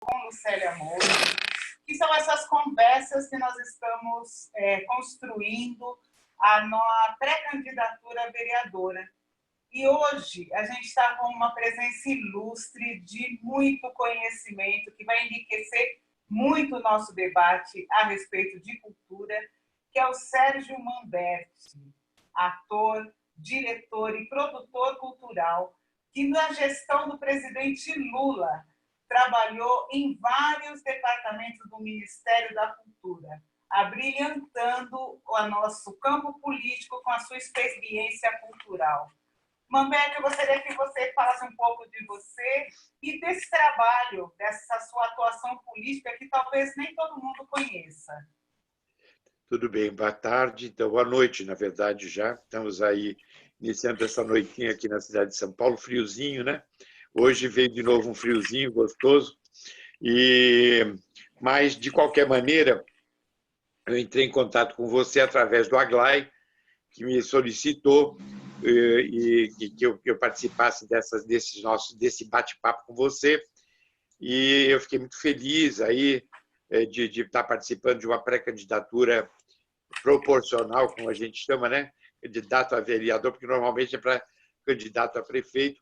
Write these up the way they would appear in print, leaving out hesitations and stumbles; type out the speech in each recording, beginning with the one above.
com Lucélia Moura, que são essas conversas que nós estamos construindo a pré-candidatura a vereadora. E hoje a gente está com uma presença ilustre de muito conhecimento, que vai enriquecer muito o nosso debate a respeito de cultura, que é o Sérgio Manberti, ator, diretor e produtor cultural, que na gestão do presidente Lula trabalhou em vários departamentos do Ministério da Cultura, abrilhantando o nosso campo político com a sua experiência cultural. Manberti, eu gostaria que você falasse um pouco de você e desse trabalho, dessa sua atuação política que talvez nem todo mundo conheça. Tudo bem, boa tarde, então boa noite, na verdade, já. Estamos aí iniciando essa noitinha aqui na cidade de São Paulo, friozinho, né? Hoje veio de novo um friozinho gostoso, mas, de qualquer maneira, eu entrei em contato com você através do Aglai, que me solicitou e que eu participasse desse bate-papo com você, e eu fiquei muito feliz aí de estar participando de uma pré-candidatura proporcional, como a gente chama, né? Candidato a vereador, porque normalmente é para candidato a prefeito,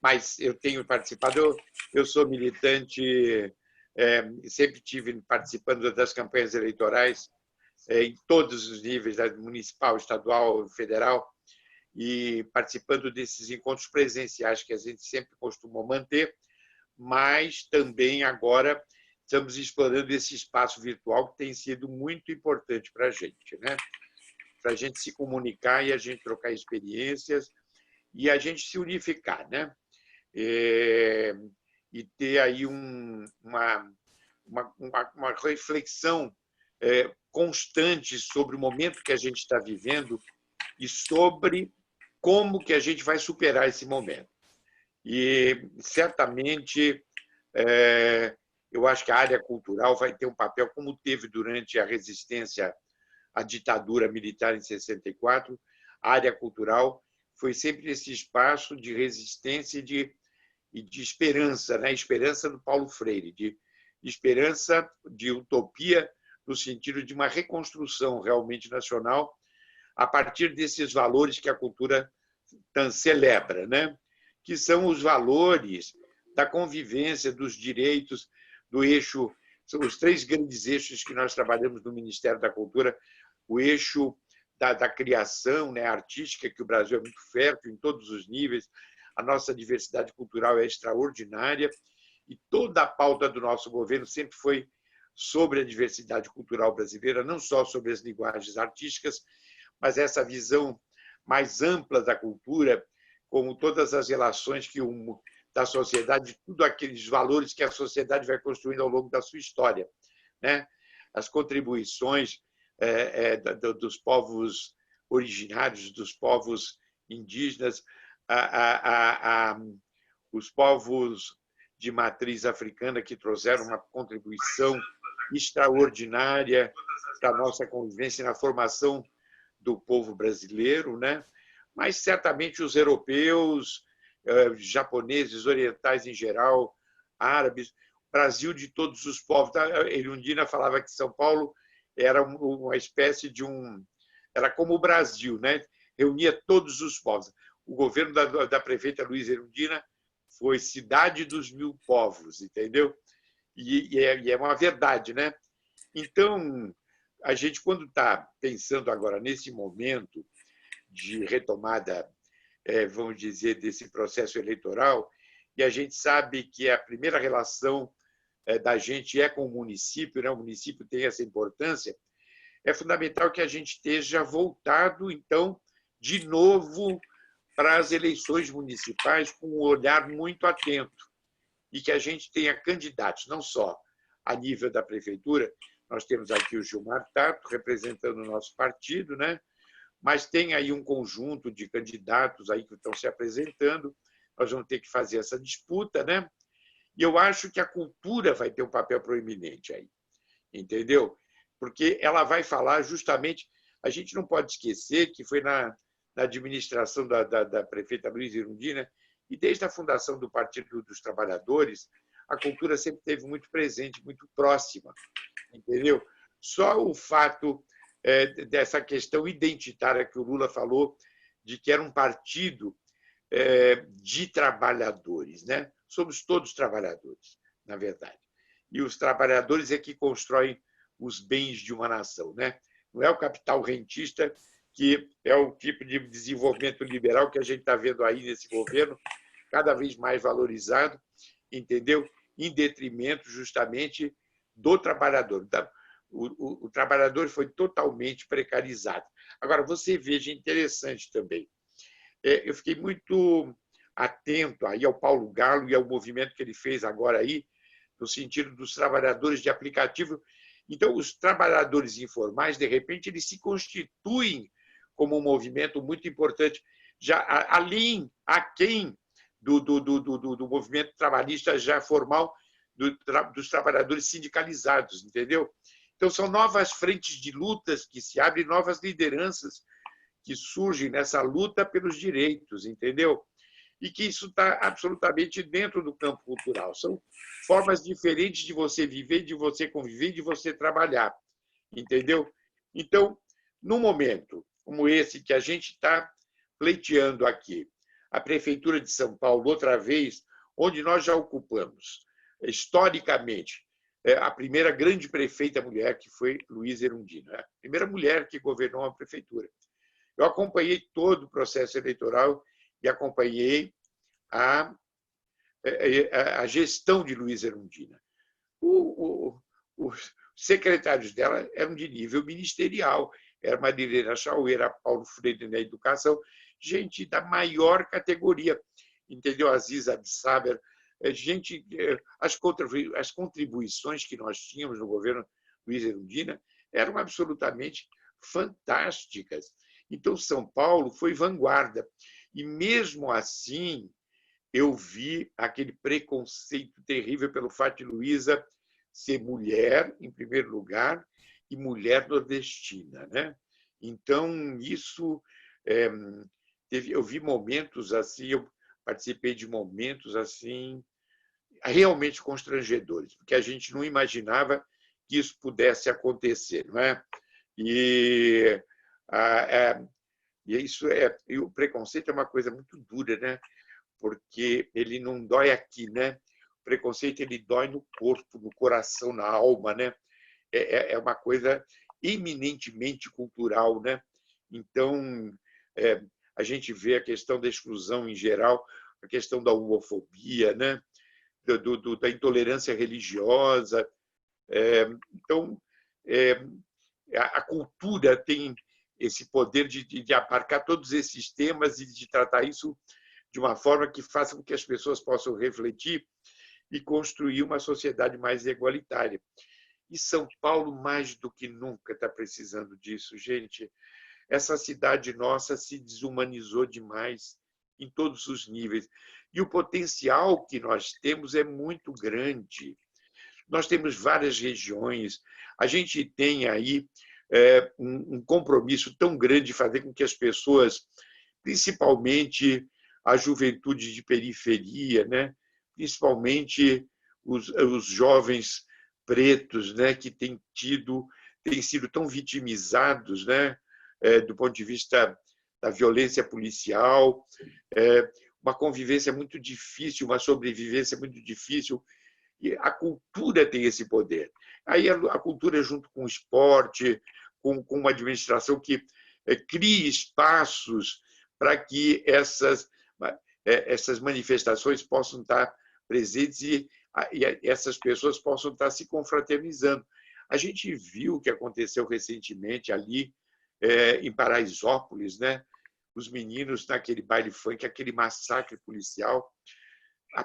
mas eu tenho participado, eu sou militante, sempre tive participando das campanhas eleitorais em todos os níveis, municipal, estadual, federal, e participando desses encontros presenciais que a gente sempre costuma manter, mas também agora estamos explorando esse espaço virtual que tem sido muito importante para a gente, né? Para a gente se comunicar e a gente trocar experiências e a gente se unificar, né? E ter aí uma reflexão constante sobre o momento que a gente está vivendo e sobre como que a gente vai superar esse momento. E, certamente, eu acho que a área cultural vai ter um papel, como teve durante a resistência à ditadura militar em 64, a área cultural foi sempre esse espaço de resistência e de esperança, né? Esperança do Paulo Freire, de esperança, de utopia, no sentido de uma reconstrução realmente nacional a partir desses valores que a cultura celebra, né? Que são os valores da convivência, dos direitos, do eixo. São os três grandes eixos que nós trabalhamos no Ministério da Cultura: o eixo da criação, né, artística, que o Brasil é muito fértil em todos os níveis, a nossa diversidade cultural é extraordinária, e toda a pauta do nosso governo sempre foi sobre a diversidade cultural brasileira, não só sobre as linguagens artísticas, mas essa visão mais ampla da cultura, como todas as relações da sociedade, tudo aqueles valores que a sociedade vai construindo ao longo da sua história, né? As contribuições dos povos originários, dos povos indígenas, os povos de matriz africana, que trouxeram uma contribuição extraordinária para a nossa convivência na formação do povo brasileiro, né? Mas certamente os europeus, japoneses, orientais em geral, árabes, Brasil de todos os povos. A Erundina falava que São Paulo era uma espécie de era como o Brasil, né? Reunia todos os povos. O governo da prefeita Luísa Erundina foi cidade dos 1000 povos, entendeu? E é uma verdade, né? Então, a gente, quando está pensando agora nesse momento de retomada, vamos dizer, desse processo eleitoral, e a gente sabe que a primeira relação da gente é com o município, né? O município tem essa importância, é fundamental que a gente esteja voltado, então, de novo para as eleições municipais com um olhar muito atento e que a gente tenha candidatos, não só a nível da prefeitura. Nós temos aqui o Gilmar Tato, representando o nosso partido, né? Mas tem aí um conjunto de candidatos aí que estão se apresentando. Nós vamos ter que fazer essa disputa, né? E eu acho que a cultura vai ter um papel proeminente aí, entendeu? Porque ela vai falar justamente. A gente não pode esquecer que foi na administração da prefeita Luísa Erundina, e desde a fundação do Partido dos Trabalhadores, a cultura sempre esteve muito presente, muito próxima, entendeu? Só o fato dessa questão identitária que o Lula falou, de que era um partido de trabalhadores, né? Somos todos trabalhadores, na verdade. E os trabalhadores é que constroem os bens de uma nação, né? Não é o capital rentista, que é o tipo de desenvolvimento liberal que a gente está vendo aí nesse governo, cada vez mais valorizado, entendeu? Em detrimento, justamente, do trabalhador. O trabalhador foi totalmente precarizado. Agora, você veja, interessante também, eu fiquei muito atento aí ao Paulo Galo e ao movimento que ele fez agora aí, no sentido dos trabalhadores de aplicativo. Então, os trabalhadores informais, de repente, eles se constituem como um movimento muito importante, já além, aquém do movimento trabalhista já formal, dos trabalhadores sindicalizados, entendeu? Então, são novas frentes de lutas que se abrem, novas lideranças que surgem nessa luta pelos direitos, entendeu? E que isso está absolutamente dentro do campo cultural. São formas diferentes de você viver, de você conviver, de você trabalhar, entendeu? Então, num momento como esse que a gente está pleiteando aqui, a Prefeitura de São Paulo, outra vez, onde nós já ocupamos, historicamente, a primeira grande prefeita mulher, que foi Luísa Erundina, a primeira mulher que governou a prefeitura. Eu acompanhei todo o processo eleitoral e acompanhei a gestão de Luísa Erundina. Os secretários dela eram de nível ministerial, era Marilena Chaueira, Paulo Freire na educação, gente da maior categoria, entendeu? Aziz Absaber, gente, as contribuições que nós tínhamos no governo Luísa Erundina eram absolutamente fantásticas. Então, São Paulo foi vanguarda. E, mesmo assim, eu vi aquele preconceito terrível pelo fato de Luísa ser mulher, em primeiro lugar, e mulher nordestina, né? Então, isso... eu vi momentos assim, eu participei de momentos assim realmente constrangedores, porque a gente não imaginava que isso pudesse acontecer, não é? E e o preconceito é uma coisa muito dura, né? Porque ele não dói aqui, né? O preconceito ele dói no corpo, no coração, na alma, né? É uma coisa eminentemente cultural, né? Então, a gente vê a questão da exclusão em geral, a questão da homofobia, né? Da intolerância religiosa. Então, a cultura tem esse poder de abarcar todos esses temas e de tratar isso de uma forma que faça com que as pessoas possam refletir e construir uma sociedade mais igualitária. E São Paulo, mais do que nunca, está precisando disso, gente. Essa cidade nossa se desumanizou demais em todos os níveis. E o potencial que nós temos é muito grande. Nós temos várias regiões, a gente tem aí um compromisso tão grande de fazer com que as pessoas, principalmente a juventude de periferia, né? Principalmente os jovens pretos, né? Que têm sido tão vitimizados, né? Do ponto de vista da violência policial, uma convivência muito difícil, uma sobrevivência muito difícil. E a cultura tem esse poder. Aí a cultura, junto com o esporte, com uma administração que crie espaços para que essas manifestações possam estar presentes e essas pessoas possam estar se confraternizando. A gente viu o que aconteceu recentemente ali em Paraisópolis, né? Os meninos naquele baile funk, aquele massacre policial.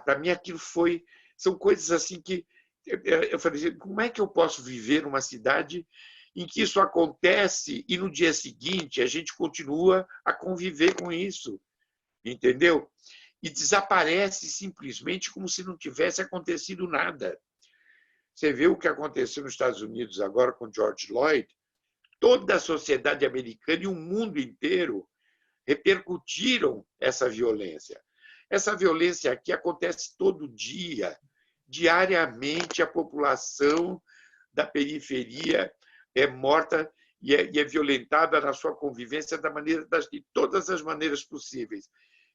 Para mim, aquilo são coisas assim que eu falei, como é que eu posso viver numa cidade em que isso acontece e no dia seguinte a gente continua a conviver com isso, entendeu? E desaparece simplesmente como se não tivesse acontecido nada. Você vê o que aconteceu nos Estados Unidos agora com George Floyd, toda a sociedade americana e o mundo inteiro repercutiram essa violência. Essa violência aqui acontece todo dia, diariamente a população da periferia é morta e é violentada na sua convivência de todas as maneiras possíveis,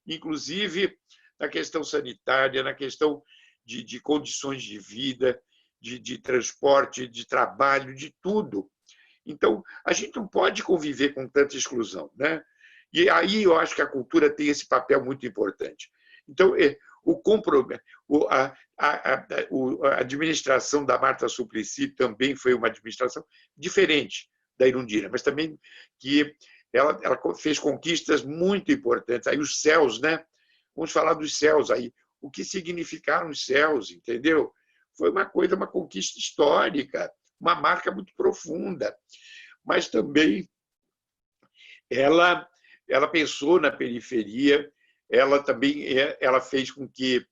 inclusive na questão sanitária, na questão de condições de vida, de transporte, de trabalho, de tudo. Então, a gente não pode conviver com tanta exclusão, né? E aí eu acho que a cultura tem esse papel muito importante. Então, o compromisso, a administração da Marta Suplicy também foi uma administração diferente da Irundina, mas também que ela fez conquistas muito importantes. Aí os céus, né? Vamos falar dos céus aí. O que significaram os céus, entendeu? Foi uma coisa, uma conquista histórica, uma marca muito profunda. Mas também ela pensou na periferia, ela fez com que,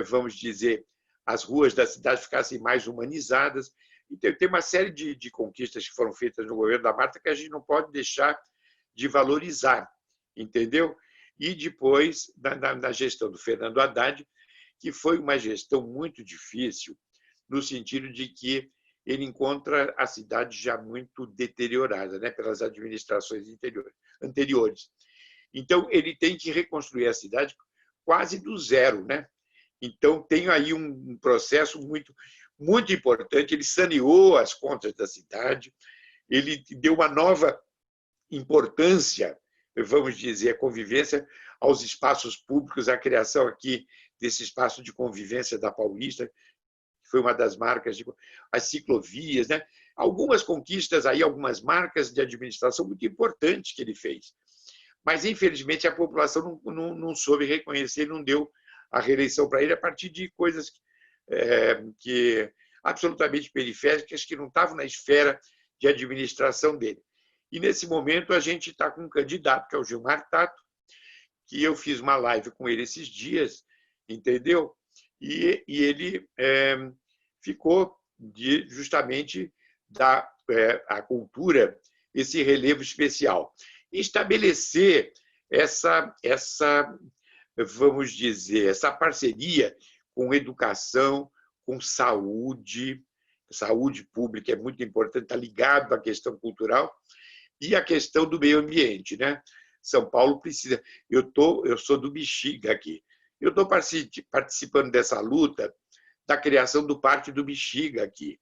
vamos dizer, as ruas da cidade ficassem mais humanizadas. E tem uma série de conquistas que foram feitas no governo da Marta que a gente não pode deixar de valorizar, entendeu? E depois, na gestão do Fernando Haddad, que foi uma gestão muito difícil, no sentido de que ele encontra a cidade já muito deteriorada, né, pelas administrações anteriores. Então, ele tem que reconstruir a cidade quase do zero, né? Então, tem aí um processo muito importante. Ele saneou as contas da cidade, ele deu uma nova importância, vamos dizer, a convivência aos espaços públicos, a criação aqui desse espaço de convivência da Paulista, que foi uma das marcas, as ciclovias, né? Algumas conquistas aí, algumas marcas de administração muito importantes que ele fez. Mas, infelizmente, a população não soube reconhecer, não deu a reeleição para ele a partir de coisas que absolutamente periféricas, que não estavam na esfera de administração dele. E, nesse momento, a gente está com um candidato, que é o Gilmar Tato, que eu fiz uma live com ele esses dias, entendeu? E ele ficou justamente dar à cultura esse relevo especial. E estabelecer essa, vamos dizer, essa parceria com educação, com saúde pública é muito importante, está ligado à questão cultural e à questão do meio ambiente, né? São Paulo precisa. Eu sou do Bexiga aqui. Eu estou participando dessa luta da criação do Parque do Bexiga aqui,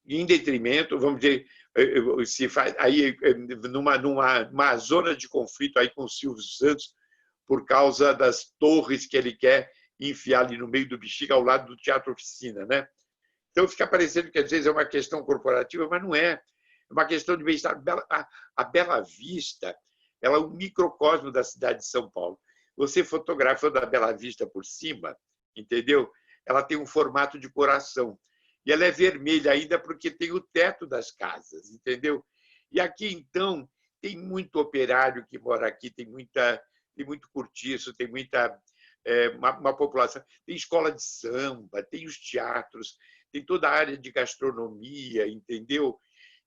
em detrimento, vamos dizer, se faz aí numa zona de conflito aí com o Silvio Santos por causa das torres que ele quer enfiar ali no meio do Bexiga, ao lado do Teatro Oficina, né? Então fica parecendo que às vezes é uma questão corporativa, mas não é. É uma questão de bem-estar. A Bela Vista, ela é um microcosmo da cidade de São Paulo. Você fotografando a Bela Vista por cima, entendeu? Ela tem um formato de coração. E ela é vermelha ainda porque tem o teto das casas, entendeu? E aqui, então, tem muito operário que mora aqui, tem muito cortiço, tem uma população. Tem escola de samba, tem os teatros, tem toda a área de gastronomia, entendeu?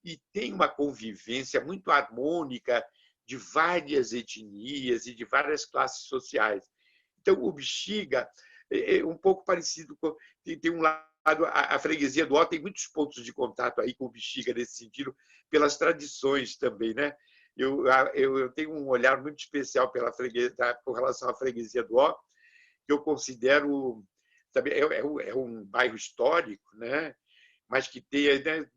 E tem uma convivência muito harmônica de várias etnias e de várias classes sociais. Então, o Bexiga é um pouco parecido com... Tem um lado, a freguesia do Ó tem muitos pontos de contato aí com o Bexiga nesse sentido, pelas tradições também, né? Eu tenho um olhar muito especial com relação à freguesia do Ó, que eu considero também é um bairro histórico, né? Mas que tem, né,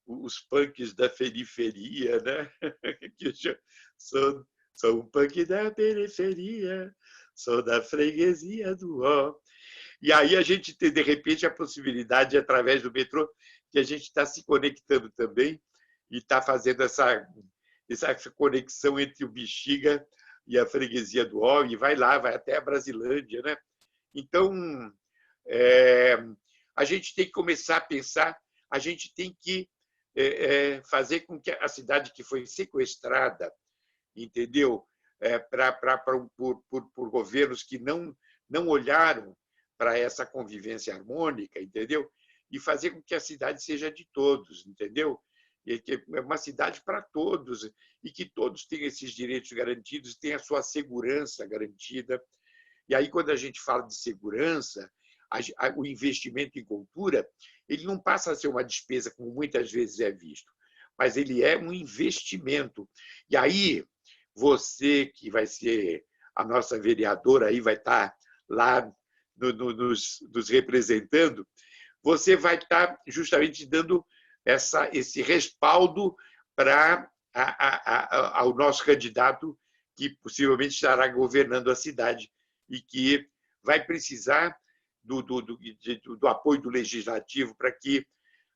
os punks da periferia, né? Que sou um punk da periferia, sou da freguesia do Ó. E aí a gente tem, de repente, a possibilidade, através do metrô, que a gente está se conectando também e está fazendo essa conexão entre o Bexiga e a freguesia do Ó, e vai até a Brasilândia, né? Então, a gente tem que começar a pensar, a gente tem que fazer com que a cidade que foi sequestrada, entendeu? Por governos que não olharam para essa convivência harmônica, entendeu? E fazer com que a cidade seja de todos, entendeu? E que é uma cidade para todos e que todos tenham esses direitos garantidos, tenham a sua segurança garantida. E aí, quando a gente fala de segurança, o investimento em cultura ele não passa a ser uma despesa, como muitas vezes é visto, mas ele é um investimento. E aí, você que vai ser a nossa vereadora, aí vai estar lá nos representando, você vai estar justamente dando esse respaldo para ao nosso candidato que possivelmente estará governando a cidade e que vai precisar do apoio do legislativo para que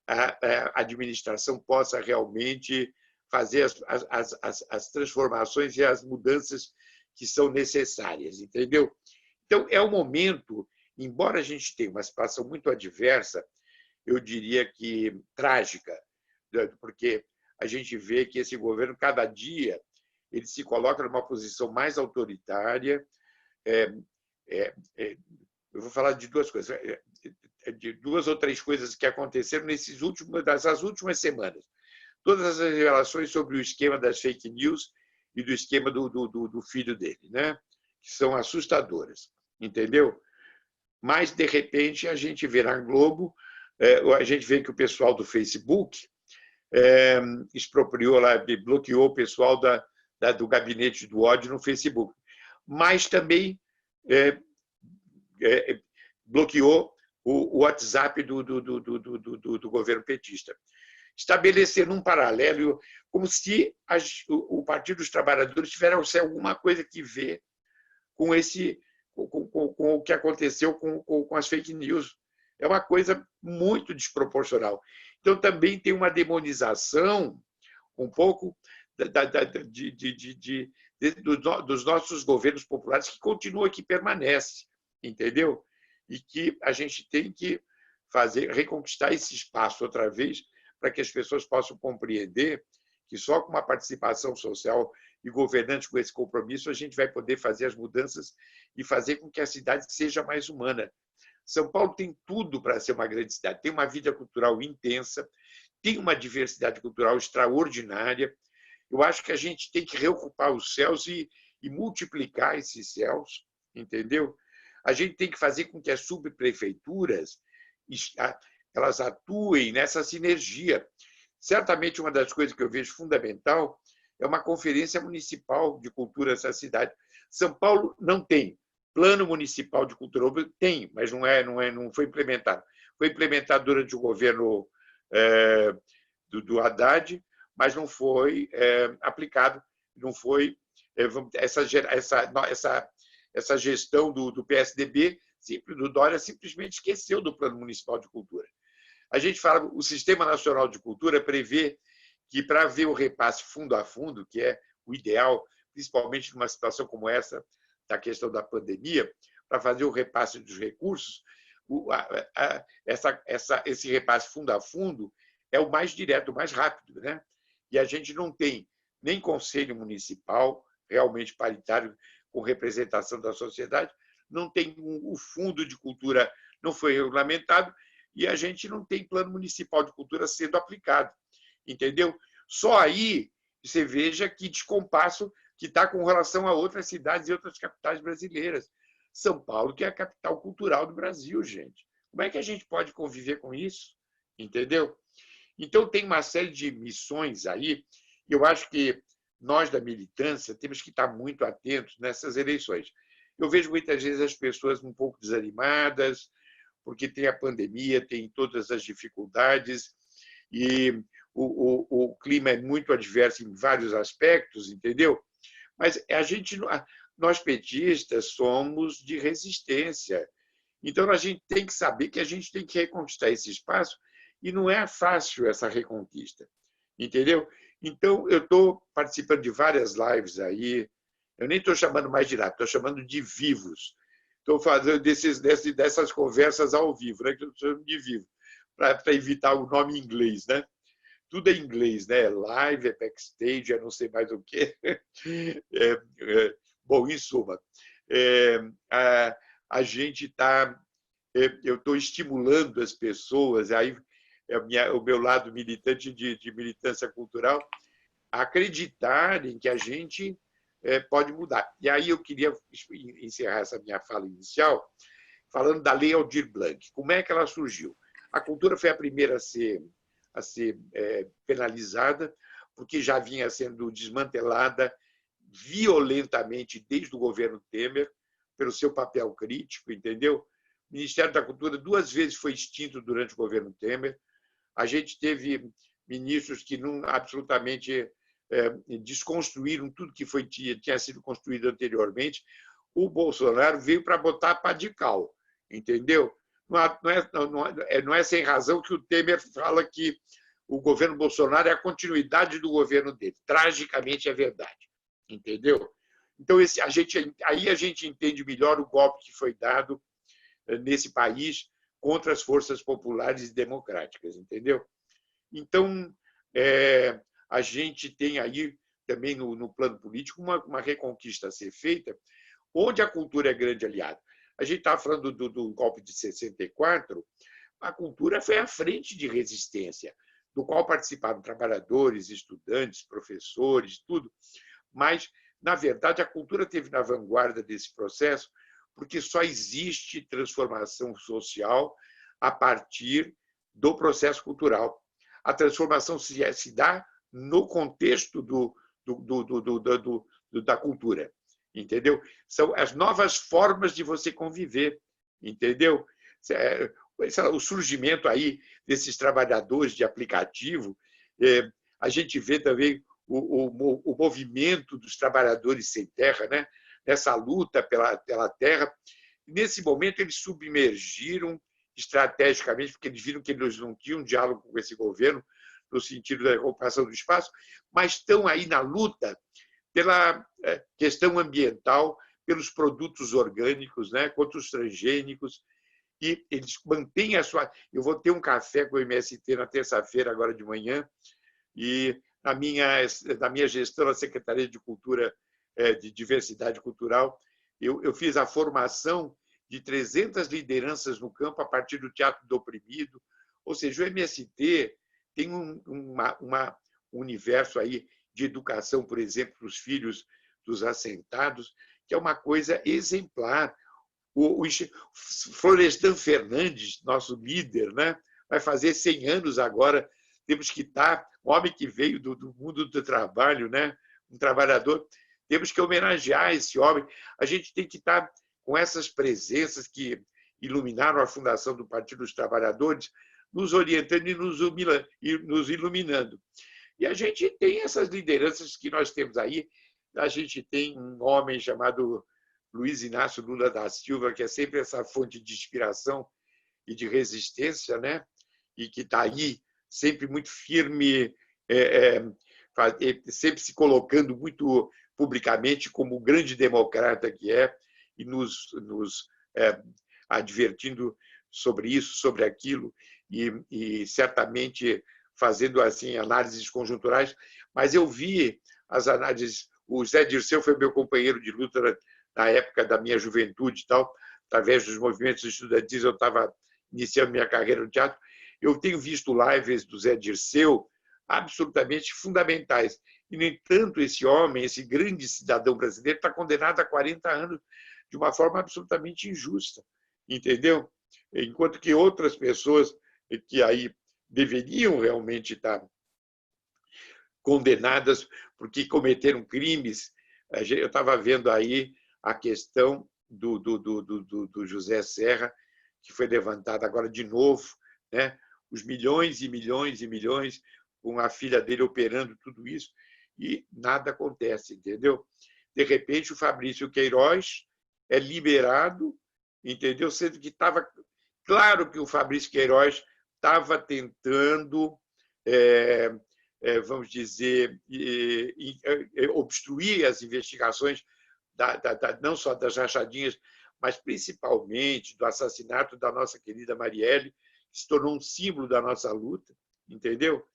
a administração possa realmente fazer as transformações e as mudanças que são necessárias, entendeu? Então, é um momento, embora a gente tenha uma situação muito adversa, eu diria que trágica, porque a gente vê que esse governo, cada dia, ele se coloca numa posição mais autoritária. Eu vou falar de duas coisas, de duas ou três coisas que aconteceram nessas últimas semanas. Todas as revelações sobre o esquema das fake news e do esquema do filho dele, né? Que são assustadoras, entendeu? Mas, de repente, a gente vê na Globo, a gente vê que o pessoal do Facebook expropriou, lá, bloqueou o pessoal do gabinete do ódio no Facebook, mas também bloqueou o WhatsApp do governo petista, estabelecendo um paralelo, como se o Partido dos Trabalhadores tivesse alguma coisa que ver com o que aconteceu com as fake news. É uma coisa muito desproporcional. Então, também tem uma demonização um pouco dos nossos governos populares, que continua, que permanece, entendeu? E que a gente tem que reconquistar esse espaço outra vez, para que as pessoas possam compreender que só com uma participação social e governantes com esse compromisso a gente vai poder fazer as mudanças e fazer com que a cidade seja mais humana. São Paulo tem tudo para ser uma grande cidade, tem uma vida cultural intensa, tem uma diversidade cultural extraordinária. Eu acho que a gente tem que reocupar os céus e multiplicar esses céus, entendeu? A gente tem que fazer com que as subprefeituras elas atuem nessa sinergia. Certamente, uma das coisas que eu vejo fundamental é uma conferência municipal de cultura nessa cidade. São Paulo não tem plano municipal de cultura, tem, mas não foi implementado. Foi implementado durante o governo do Haddad, mas não foi aplicado, não foi essa gestão do PSDB, do Dória, simplesmente esqueceu do plano municipal de cultura. A gente fala, o Sistema Nacional de Cultura prevê que, para ver o repasse fundo a fundo, que é o ideal, principalmente numa situação como essa, da questão da pandemia, para fazer o repasse dos recursos, esse repasse fundo a fundo é o mais direto, o mais rápido, né? E a gente não tem nem conselho municipal realmente paritário com representação da sociedade, não tem o fundo de cultura, não foi regulamentado, e a gente não tem plano municipal de cultura sendo aplicado, entendeu? Só aí você veja que descompasso que está com relação a outras cidades e outras capitais brasileiras. São Paulo, que é a capital cultural do Brasil, gente. Como é que a gente pode conviver com isso? Entendeu? Então, tem uma série de missões aí, e eu acho que nós, da militância, temos que estar muito atentos nessas eleições. Eu vejo muitas vezes as pessoas um pouco desanimadas, porque tem a pandemia, tem todas as dificuldades, e o clima é muito adverso em vários aspectos, entendeu? Mas nós petistas somos de resistência. Então, a gente tem que saber que a gente tem que reconquistar esse espaço, e não é fácil essa reconquista, entendeu? Então, eu estou participando de várias lives aí, eu nem estou chamando mais de live, estou chamando de vivos. Estou fazendo dessas conversas ao vivo, né? Que eu chamo de vivo, para evitar o nome em inglês, né? Tudo é em inglês, né? Live, é backstage, é não sei mais o quê. Bom, em suma, a gente está... Eu estou estimulando as pessoas, aí o meu lado militante de militância cultural, a acreditarem que a gente pode mudar. E aí eu queria encerrar essa minha fala inicial falando da Lei Aldir Blanc. Como é que ela surgiu? A cultura foi a primeira a ser penalizada, porque já vinha sendo desmantelada violentamente desde o governo Temer, pelo seu papel crítico, entendeu? O Ministério da Cultura 2 vezes foi extinto durante o governo Temer. A gente teve ministros que não absolutamente desconstruíram tudo que tinha sido construído anteriormente. O Bolsonaro veio para botar pá de cal, entendeu? Não é sem razão que o Temer fala que o governo Bolsonaro é a continuidade do governo dele. Tragicamente é verdade, entendeu? Então, aí a gente entende melhor o golpe que foi dado nesse país contra as forças populares e democráticas, entendeu? Então, a gente tem aí também no plano político uma reconquista a ser feita, onde a cultura é grande aliada. A gente estava falando do golpe de 64, a cultura foi à frente de resistência, do qual participaram trabalhadores, estudantes, professores, tudo. Mas, na verdade, a cultura esteve na vanguarda desse processo, porque só existe transformação social a partir do processo cultural. A transformação se dá no contexto da cultura, entendeu? São as novas formas de você conviver, entendeu? O surgimento aí desses trabalhadores de aplicativo, a gente vê também o movimento dos trabalhadores sem terra, né? Nessa luta pela terra. Nesse momento, eles submergiram estrategicamente, porque eles viram que eles não tinham diálogo com esse governo, no sentido da ocupação do espaço, mas estão aí na luta pela questão ambiental, pelos produtos orgânicos, né, contra os transgênicos, e eles mantêm a sua... Eu vou ter um café com o MST na terça-feira, agora de manhã, e na minha gestão na Secretaria de Cultura, de Diversidade Cultural, eu fiz a formação de 300 lideranças no campo a partir do Teatro do Oprimido. Ou seja, o MST tem um universo aí de educação, por exemplo, para os filhos dos assentados, que é uma coisa exemplar. O Florestan Fernandes, nosso líder, né, vai fazer 100 anos agora. Temos que estar, um homem que veio do mundo do trabalho, né, um trabalhador, temos que homenagear esse homem. A gente tem que estar com essas presenças que iluminaram a fundação do Partido dos Trabalhadores, nos orientando e nos iluminando. E a gente tem essas lideranças que nós temos aí. A gente tem um homem chamado Luiz Inácio Lula da Silva, que é sempre essa fonte de inspiração e de resistência, né? E que está aí sempre muito firme, sempre se colocando muito publicamente como o grande democrata que é, e nos advertindo sobre isso, sobre aquilo, e certamente fazendo assim análises conjunturais. Mas eu vi as análises. O Zé Dirceu foi meu companheiro de luta na época da minha juventude e tal, através dos movimentos estudantis. Eu estava iniciando minha carreira no teatro. Eu tenho visto lives do Zé Dirceu absolutamente fundamentais. E, no entanto, esse homem, esse grande cidadão brasileiro, está condenado a 40 anos de uma forma absolutamente injusta, entendeu? Enquanto que outras pessoas que aí deveriam realmente estar condenadas porque cometeram crimes. Eu estava vendo aí a questão do José Serra, que foi levantada agora de novo, né? Os milhões e milhões e milhões, com a filha dele operando tudo isso, e nada acontece, entendeu? De repente, o Fabrício Queiroz é liberado, entendeu? Sendo que estava claro que o Fabrício Queiroz estava tentando, vamos dizer, obstruir as investigações, não só das rachadinhas, mas principalmente do assassinato da nossa querida Marielle, que se tornou um símbolo da nossa luta, entendeu?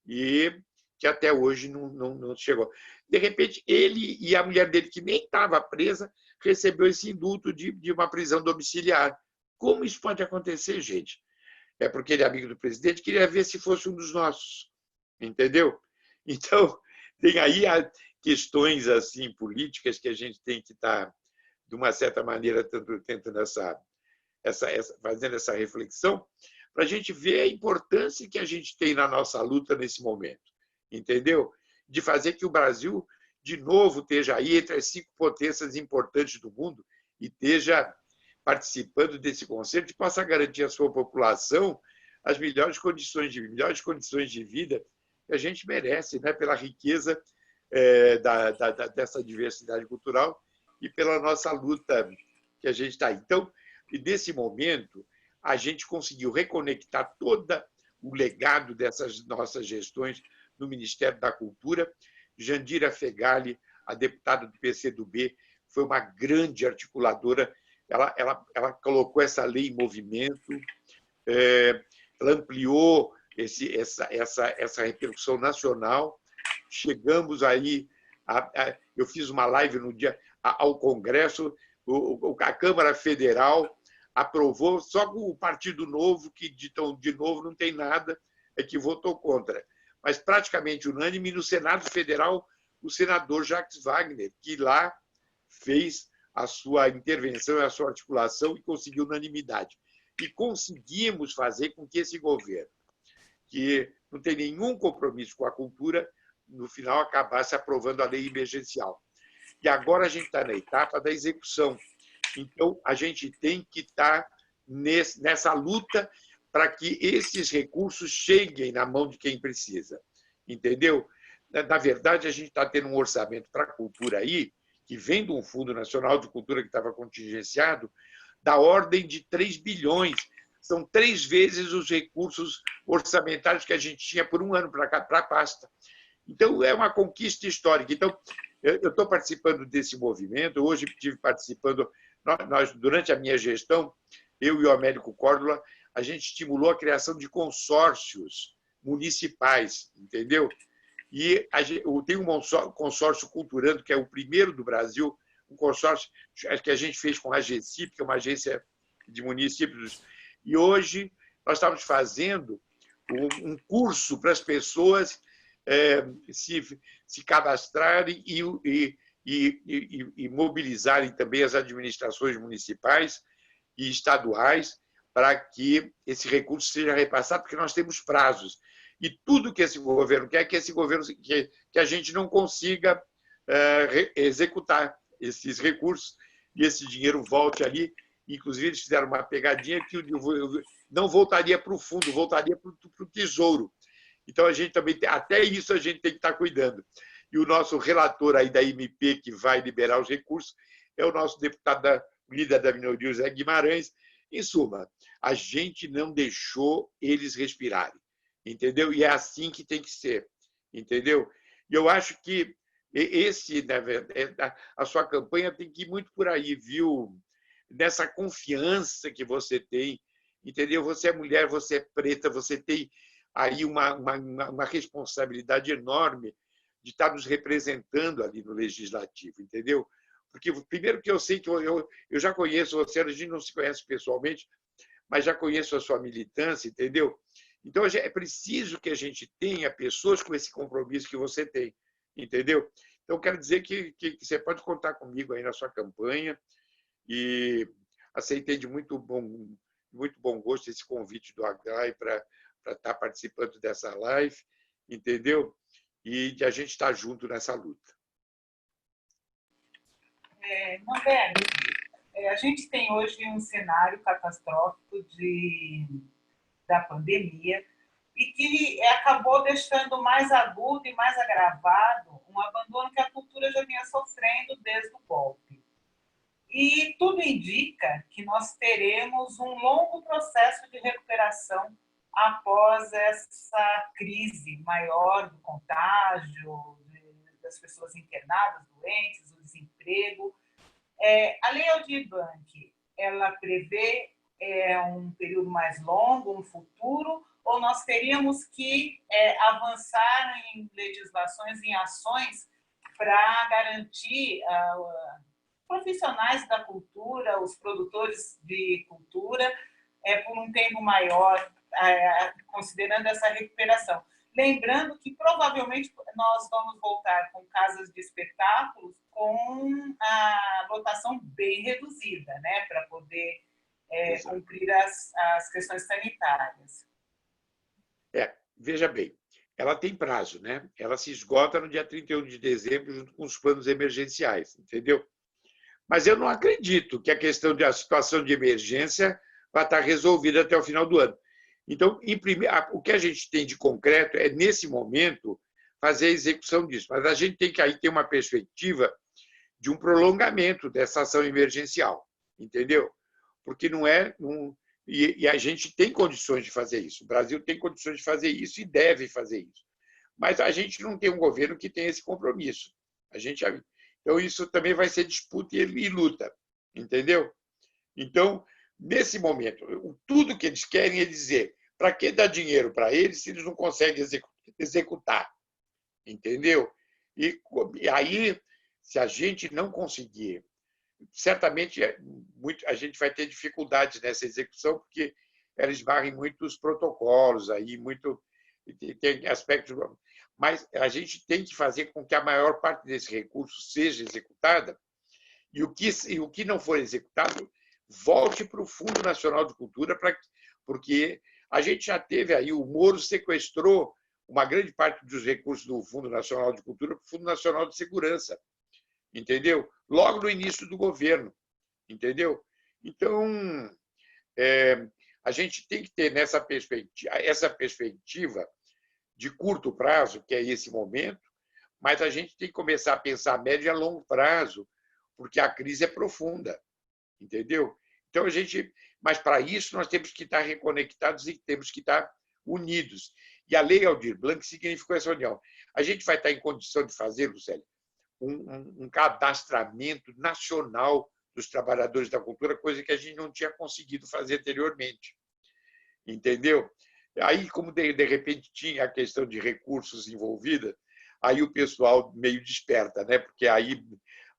E que até hoje não chegou. De repente, ele e a mulher dele, que nem estava presa, recebeu esse indulto de uma prisão domiciliar. Como isso pode acontecer, gente? É porque ele é amigo do presidente, queria ver se fosse um dos nossos, entendeu? Então, tem aí questões assim políticas que a gente tem que estar, de uma certa maneira, tentando fazendo essa reflexão, para a gente ver a importância que a gente tem na nossa luta nesse momento, entendeu? De fazer que o Brasil, de novo, esteja aí entre as 5 potências importantes do mundo e esteja participando desse concerto e possa garantir à sua população as melhores condições de vida que a gente merece, né? Pela riqueza dessa diversidade cultural e pela nossa luta que a gente está. Então, nesse momento, a gente conseguiu reconectar todo o legado dessas nossas gestões no Ministério da Cultura. Jandira Fegali, a deputada do PCdoB, foi uma grande articuladora. Ela colocou essa lei em movimento, ela ampliou essa repercussão nacional. Chegamos aí, eu fiz uma live no dia ao Congresso, a Câmara Federal aprovou, só o Partido Novo, que de novo não tem nada, é que votou contra. Mas praticamente unânime, no Senado Federal, o senador Jacques Wagner, que lá fez a sua intervenção, a sua articulação e conseguiu unanimidade. E conseguimos fazer com que esse governo, que não tem nenhum compromisso com a cultura, no final acabasse aprovando a lei emergencial. E agora a gente está na etapa da execução. Então, a gente tem que estar nessa luta para que esses recursos cheguem na mão de quem precisa. Entendeu? Na verdade, a gente está tendo um orçamento para a cultura aí, que vem de um Fundo Nacional de Cultura que estava contingenciado, da ordem de 3 bilhões. São 3 vezes os recursos orçamentários que a gente tinha por um ano para a pasta. Então, é uma conquista histórica. Então, eu estou participando desse movimento. Hoje estive participando, durante a minha gestão, eu e o Américo Córdova, a gente estimulou a criação de consórcios municipais, entendeu? E tem um consórcio Culturando, que é o primeiro do Brasil, um consórcio que a gente fez com a AGECIP, que é uma agência de municípios. E hoje nós estamos fazendo um curso para as pessoas se cadastrarem e mobilizarem também as administrações municipais e estaduais para que esse recurso seja repassado, porque nós temos prazos. E tudo que esse governo quer é que esse governo que a gente não consiga executar esses recursos e esse dinheiro volte ali. Inclusive, eles fizeram uma pegadinha que não voltaria para o fundo, voltaria para o tesouro. Então, a gente também até isso a gente tem que estar cuidando. E o nosso relator aí da MP, que vai liberar os recursos, é o nosso deputado líder da minoria, Zé Guimarães. Em suma, a gente não deixou eles respirarem, entendeu? E é assim que tem que ser, entendeu? E eu acho que a sua campanha tem que ir muito por aí, viu? Nessa confiança que você tem, entendeu? Você é mulher, você é preta, você tem aí uma responsabilidade enorme de estar nos representando ali no Legislativo, entendeu? Porque, primeiro, que eu sei que eu já conheço você, a gente não se conhece pessoalmente, mas já conheço a sua militância, entendeu? Então, é preciso que a gente tenha pessoas com esse compromisso que você tem, entendeu? Então, quero dizer que você pode contar comigo aí na sua campanha e aceitei de muito bom gosto esse convite do Agrai para estar participando dessa live, entendeu? E de a gente estar junto nessa luta. Mandeli, a gente tem hoje um cenário catastrófico da pandemia e que acabou deixando mais agudo e mais agravado um abandono que a cultura já vinha sofrendo desde o golpe. E tudo indica que nós teremos um longo processo de recuperação após essa crise maior do contágio, das pessoas internadas, doentes, do desemprego. A Lei Aldir Blanc, ela prevê um período mais longo, um futuro, ou nós teríamos que avançar em legislações, em ações para garantir profissionais da cultura, os produtores de cultura, por um tempo maior, considerando essa recuperação. Lembrando que provavelmente nós vamos voltar com casas de espetáculos com a lotação bem reduzida, né, para poder cumprir as questões sanitárias. Veja bem, ela tem prazo, né? Ela se esgota no dia 31 de dezembro, junto com os planos emergenciais, entendeu? Mas eu não acredito que a questão da situação de emergência vai estar resolvida até o final do ano. Então, o que a gente tem de concreto é, nesse momento, fazer a execução disso. Mas a gente tem que aí ter uma perspectiva de um prolongamento dessa ação emergencial, entendeu? Porque não é... E a gente tem condições de fazer isso. O Brasil tem condições de fazer isso e deve fazer isso. Mas a gente não tem um governo que tenha esse compromisso. Então, isso também vai ser disputa e luta, entendeu? Então, nesse momento, tudo que eles querem é dizer para que dar dinheiro para eles se eles não conseguem executar, entendeu? E aí, se a gente não conseguir, certamente a gente vai ter dificuldades nessa execução, porque ela esbarra em muitos protocolos, aí tem aspectos. Mas a gente tem que fazer com que a maior parte desse recurso seja executada e o que não for executado volte para o Fundo Nacional de Cultura, porque a gente já teve aí, o Moro sequestrou uma grande parte dos recursos do Fundo Nacional de Cultura para o Fundo Nacional de Segurança, entendeu? Logo no início do governo, entendeu? Então, a gente tem que ter essa perspectiva de curto prazo, que é esse momento, mas a gente tem que começar a pensar a médio e a longo prazo, porque a crise é profunda, entendeu? Então, mas para isso nós temos que estar reconectados e temos que estar unidos. E a Lei Aldir Blanc significou essa união. A gente vai estar em condição de fazer, Lucélia, um cadastramento nacional dos trabalhadores da cultura, coisa que a gente não tinha conseguido fazer anteriormente. Entendeu? Aí, como de repente tinha a questão de recursos envolvida, aí o pessoal meio desperta, né? Porque aí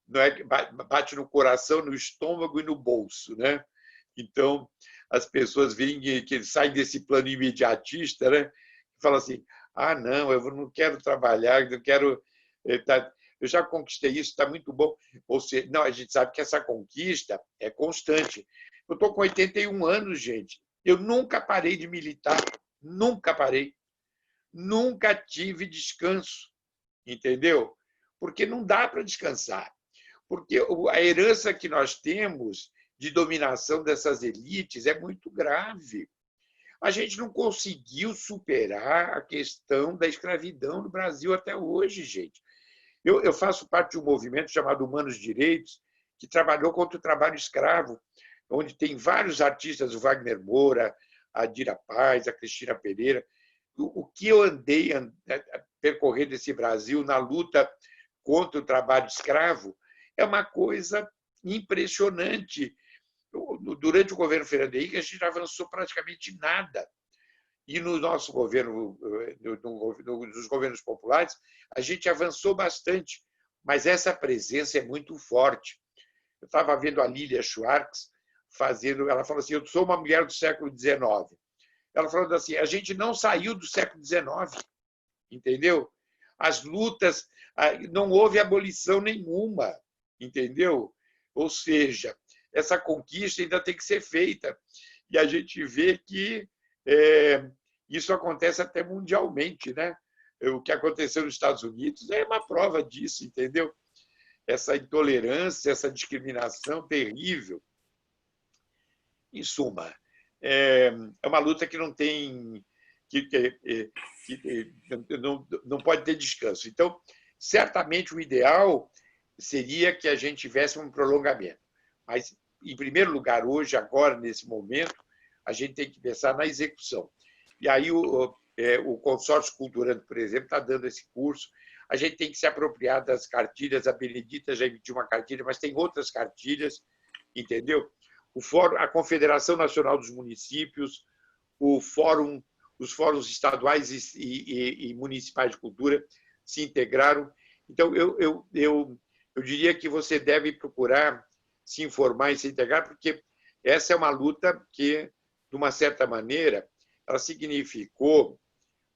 não é, bate no coração, no estômago e no bolso, né? Então, as pessoas veem que saem desse plano imediatista, né? E falam assim: ah, não, eu não quero trabalhar, eu quero. Eu já conquistei isso, está muito bom. Ou seja, não, a gente sabe que essa conquista é constante. Eu estou com 81 anos, gente. Eu nunca parei de militar, nunca parei. Nunca tive descanso, entendeu? Porque não dá para descansar. Porque a herança que nós temos de dominação dessas elites é muito grave. A gente não conseguiu superar a questão da escravidão no Brasil até hoje, gente. Eu faço parte de um movimento chamado Humanos Direitos, que trabalhou contra o trabalho escravo, onde tem vários artistas, o Wagner Moura, a Dira Paz, a Cristina Pereira. O que eu andei percorrendo esse Brasil na luta contra o trabalho escravo é uma coisa impressionante. Durante o governo Fernando Henrique, a gente não avançou praticamente nada. E no nosso governo, nos governos populares, a gente avançou bastante, mas essa presença é muito forte. Eu estava vendo a Lilia Schwartz ela falou assim: eu sou uma mulher do século XIX. Ela falando assim: a gente não saiu do século XIX, entendeu? As lutas, não houve abolição nenhuma, entendeu? Ou seja, essa conquista ainda tem que ser feita. E a gente vê que isso acontece até mundialmente, né? O que aconteceu nos Estados Unidos é uma prova disso, entendeu? Essa intolerância, essa discriminação terrível. Em suma, é uma luta que não tem, que não pode ter descanso. Então, certamente o ideal seria que a gente tivesse um prolongamento. Mas, em primeiro lugar, hoje, agora, nesse momento, a gente tem que pensar na execução. E aí o Consórcio Culturante, por exemplo, está dando esse curso. A gente tem que se apropriar das cartilhas. A Benedita já emitiu uma cartilha, mas tem outras cartilhas, entendeu? A Confederação Nacional dos Municípios, os fóruns estaduais e municipais de cultura se integraram. Então, eu diria que você deve procurar se informar e se integrar, porque essa é uma luta que, de uma certa maneira, ela significou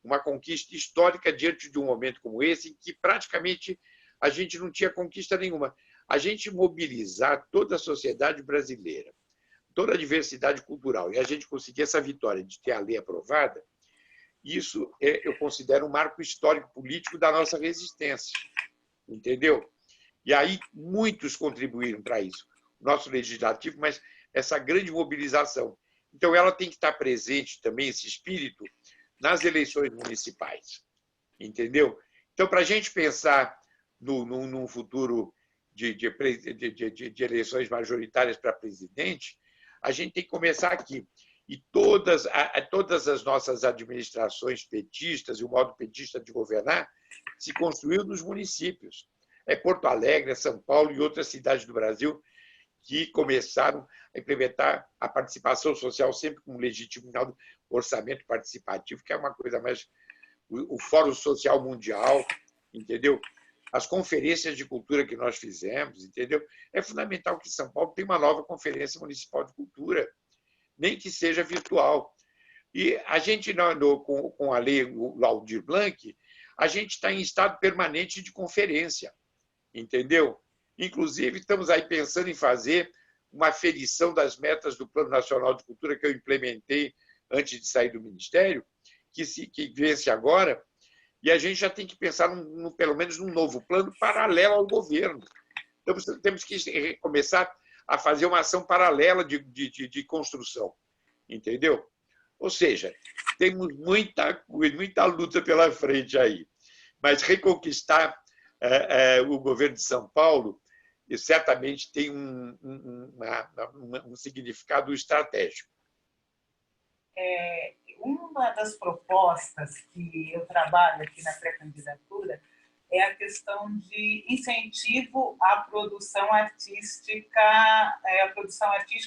uma conquista histórica diante de um momento como esse, em que praticamente a gente não tinha conquista nenhuma. A gente mobilizar toda a sociedade brasileira, toda a diversidade cultural. E a gente conseguir essa vitória de ter a lei aprovada, isso eu considero um marco histórico político da nossa resistência, entendeu? E aí muitos contribuíram para isso, o nosso legislativo, mas essa grande mobilização. Então, ela tem que estar presente também, esse espírito, nas eleições municipais, entendeu? Então, para a gente pensar num futuro de eleições majoritárias para presidente, a gente tem que começar aqui. E todas as nossas administrações petistas e o modo petista de governar se construiu nos municípios. É Porto Alegre, é São Paulo e outras cidades do Brasil que começaram a implementar a participação social sempre como legitimado orçamento participativo, que é uma coisa mais... O Fórum Social Mundial, entendeu? As conferências de cultura que nós fizemos, entendeu? É fundamental que São Paulo tenha uma nova conferência municipal de cultura, nem que seja virtual. E a gente, com a lei Aldir Blanc, a gente está em estado permanente de conferência, entendeu? Inclusive, estamos aí pensando em fazer uma aferição das metas do Plano Nacional de Cultura que eu implementei antes de sair do Ministério, que vence agora, e a gente já tem que pensar, pelo menos, num novo plano paralelo ao governo. Então, temos que começar a fazer uma ação paralela de construção, entendeu? Ou seja, temos muita luta pela frente aí, mas reconquistar o governo de São Paulo certamente tem um significado estratégico. Uma das propostas que eu trabalho aqui na pré-candidatura é a questão de incentivo à produção artística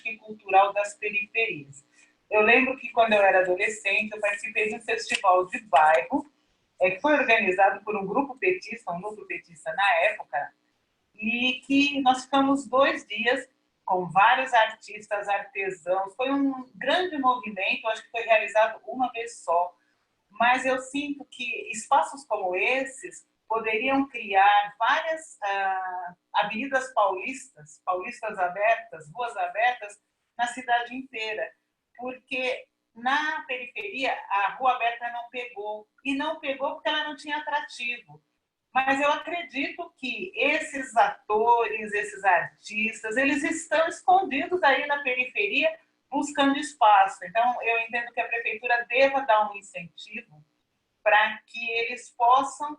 e cultural das periferias. Eu lembro que, quando eu era adolescente, eu participei de um festival de bairro, que foi organizado por um grupo petista, um núcleo petista na época, e que nós ficamos 2 dias com vários artistas, artesãos. Foi um grande movimento, acho que foi realizado uma vez só, mas eu sinto que espaços como esses poderiam criar várias avenidas paulistas abertas, ruas abertas, na cidade inteira, porque na periferia a rua aberta não pegou, e não pegou porque ela não tinha atrativo. Mas eu acredito que esses atores, esses artistas, eles estão escondidos aí na periferia buscando espaço. Então, eu entendo que a prefeitura deva dar um incentivo para que eles possam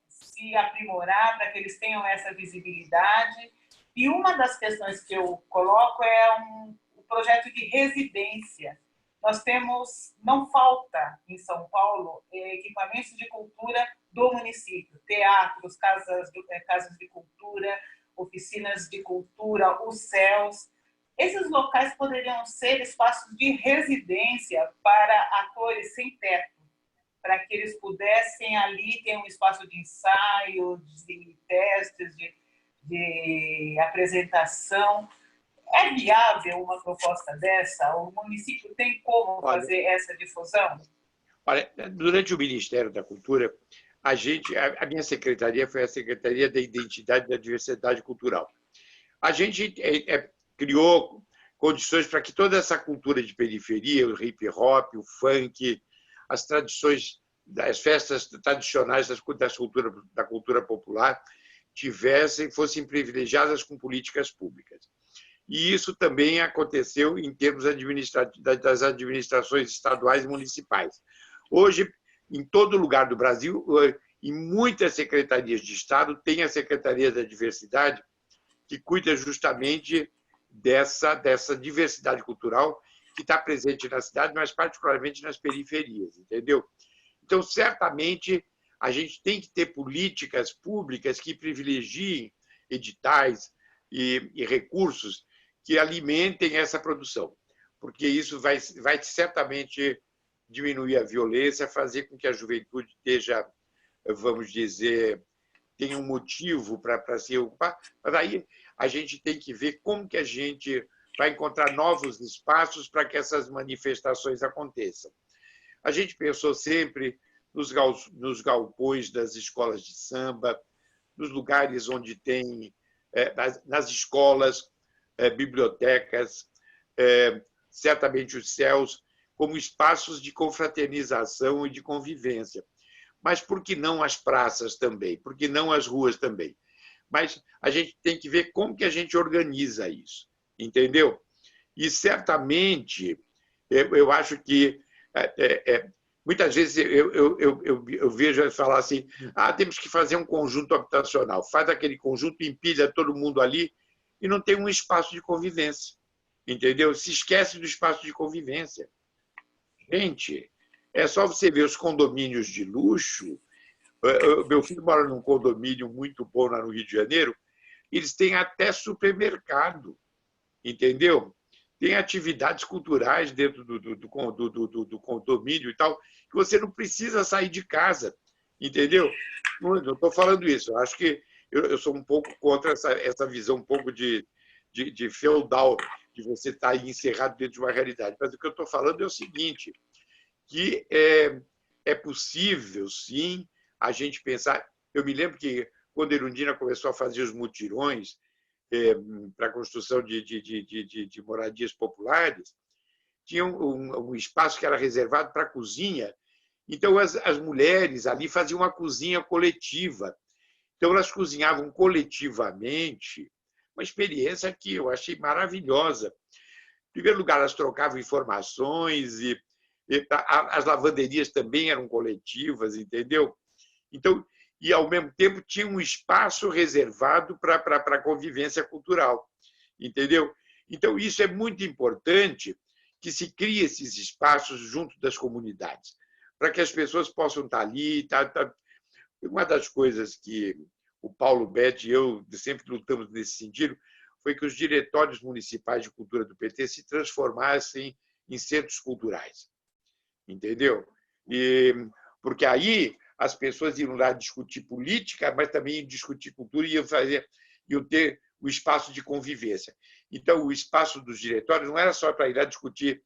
se aprimorar, para que eles tenham essa visibilidade. E uma das questões que eu coloco é um projeto de residência. Nós temos, não falta em São Paulo, equipamentos de cultura do município, teatros, casas de cultura, oficinas de cultura, os céus. Esses locais poderiam ser espaços de residência para atores sem teto, para que eles pudessem ali ter um espaço de ensaio, de testes, de apresentação. É viável uma proposta dessa? O município tem como fazer essa difusão? Olha, durante o Ministério da Cultura, a minha secretaria foi a Secretaria da Identidade e da Diversidade Cultural. A gente criou condições para que toda essa cultura de periferia, o hip hop, o funk, as tradições, as festas tradicionais da cultura popular fossem privilegiadas com políticas públicas. E isso também aconteceu em termos das administrações estaduais e municipais. Hoje, em todo lugar do Brasil, em muitas secretarias de Estado, tem a Secretaria da Diversidade, que cuida justamente dessa diversidade cultural que está presente na cidade, mas particularmente nas periferias, entendeu? Então, certamente, a gente tem que ter políticas públicas que privilegiem editais e recursos que alimentem essa produção, porque isso vai certamente diminuir a violência, fazer com que a juventude vamos dizer, tenha um motivo para se ocupar, mas aí a gente tem que ver como que a gente vai encontrar novos espaços para que essas manifestações aconteçam. A gente pensou sempre nos galpões das escolas de samba, nos lugares onde tem, nas escolas, bibliotecas, certamente os céus, como espaços de confraternização e de convivência. Mas por que não as praças também? Por que não as ruas também? Mas a gente tem que ver como que a gente organiza isso, entendeu? E certamente, eu acho que muitas vezes eu vejo falar assim, temos que fazer um conjunto habitacional. Faz aquele conjunto, empilha todo mundo ali e não tem um espaço de convivência, entendeu? Se esquece do espaço de convivência. Gente, é só você ver os condomínios de luxo. Meu filho mora num condomínio muito bom lá no Rio de Janeiro, eles têm até supermercado, entendeu? Tem atividades culturais dentro do condomínio e tal, que você não precisa sair de casa, entendeu? Não estou falando isso. Eu acho que eu sou um pouco contra essa visão um pouco de feudal, de você estar encerrado dentro de uma realidade. Mas o que eu estou falando é o seguinte, que é possível, sim, a gente pensar... Eu me lembro que, quando a Erundina começou a fazer os mutirões para a construção de moradias populares, tinha um espaço que era reservado para a cozinha. Então, as mulheres ali faziam uma cozinha coletiva. Então, elas cozinhavam coletivamente, uma experiência que eu achei maravilhosa. Em primeiro lugar, elas trocavam informações e as lavanderias também eram coletivas, entendeu? Então, e, ao mesmo tempo, tinha um espaço reservado para a convivência cultural, entendeu? Então, isso é muito importante, que se crie esses espaços junto das comunidades, para que as pessoas possam estar ali. Uma das coisas que o Paulo Betti e eu sempre lutamos nesse sentido foi que os diretórios municipais de cultura do PT se transformassem em centros culturais, entendeu? Porque aí as pessoas iam lá discutir política, mas também iam discutir cultura e iam ter o espaço de convivência. Então, o espaço dos diretórios não era só para ir lá discutir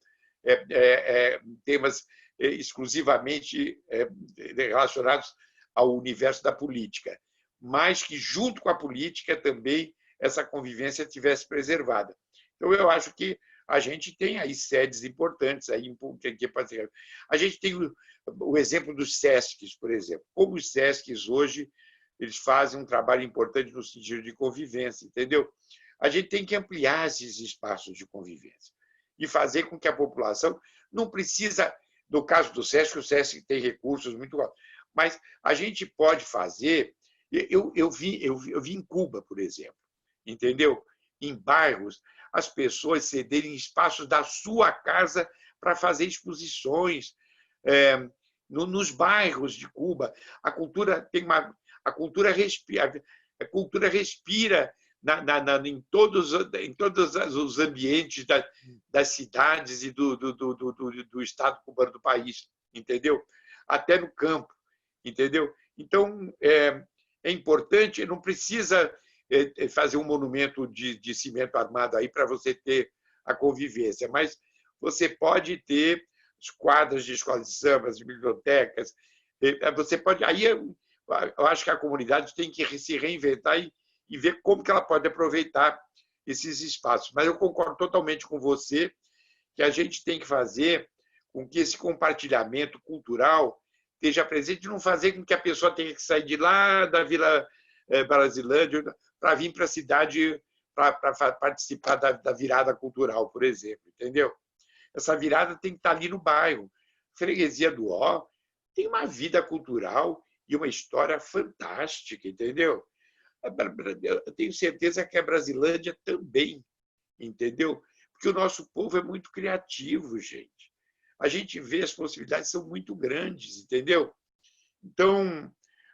temas exclusivamente relacionados ao universo da política, mas que, junto com a política, também essa convivência tivesse preservada. Então, eu acho que a gente tem aí sedes importantes. A gente tem o exemplo dos SESCs, por exemplo. Como os SESCs hoje eles fazem um trabalho importante no sentido de convivência, entendeu? A gente tem que ampliar esses espaços de convivência e fazer com que a população não precisa, no caso do SESC, o SESC tem recursos muito altos, mas a gente pode fazer... Eu vi em Cuba, por exemplo, entendeu? Em bairros, as pessoas cederem espaços da sua casa para fazer exposições. Nos bairros de Cuba, a cultura respira em todos os ambientes das cidades e do estado cubano do país, entendeu? Até no campo, entendeu? Então, é importante, não precisa fazer um monumento de cimento armado aí para você ter a convivência, mas você pode ter quadras de escolas de samba, de bibliotecas. Você pode... Aí eu acho que a comunidade tem que se reinventar e ver como que ela pode aproveitar esses espaços. Mas eu concordo totalmente com você que a gente tem que fazer com que esse compartilhamento cultural esteja presente, não fazer com que a pessoa tenha que sair de lá da Vila Brasilândia para vir para a cidade para participar da virada cultural, por exemplo, entendeu? Essa virada tem que estar ali no bairro. Freguesia do Ó tem uma vida cultural e uma história fantástica, entendeu? Eu tenho certeza que a Brasilândia também, entendeu? Porque o nosso povo é muito criativo, gente. A gente vê as possibilidades são muito grandes, entendeu? Então,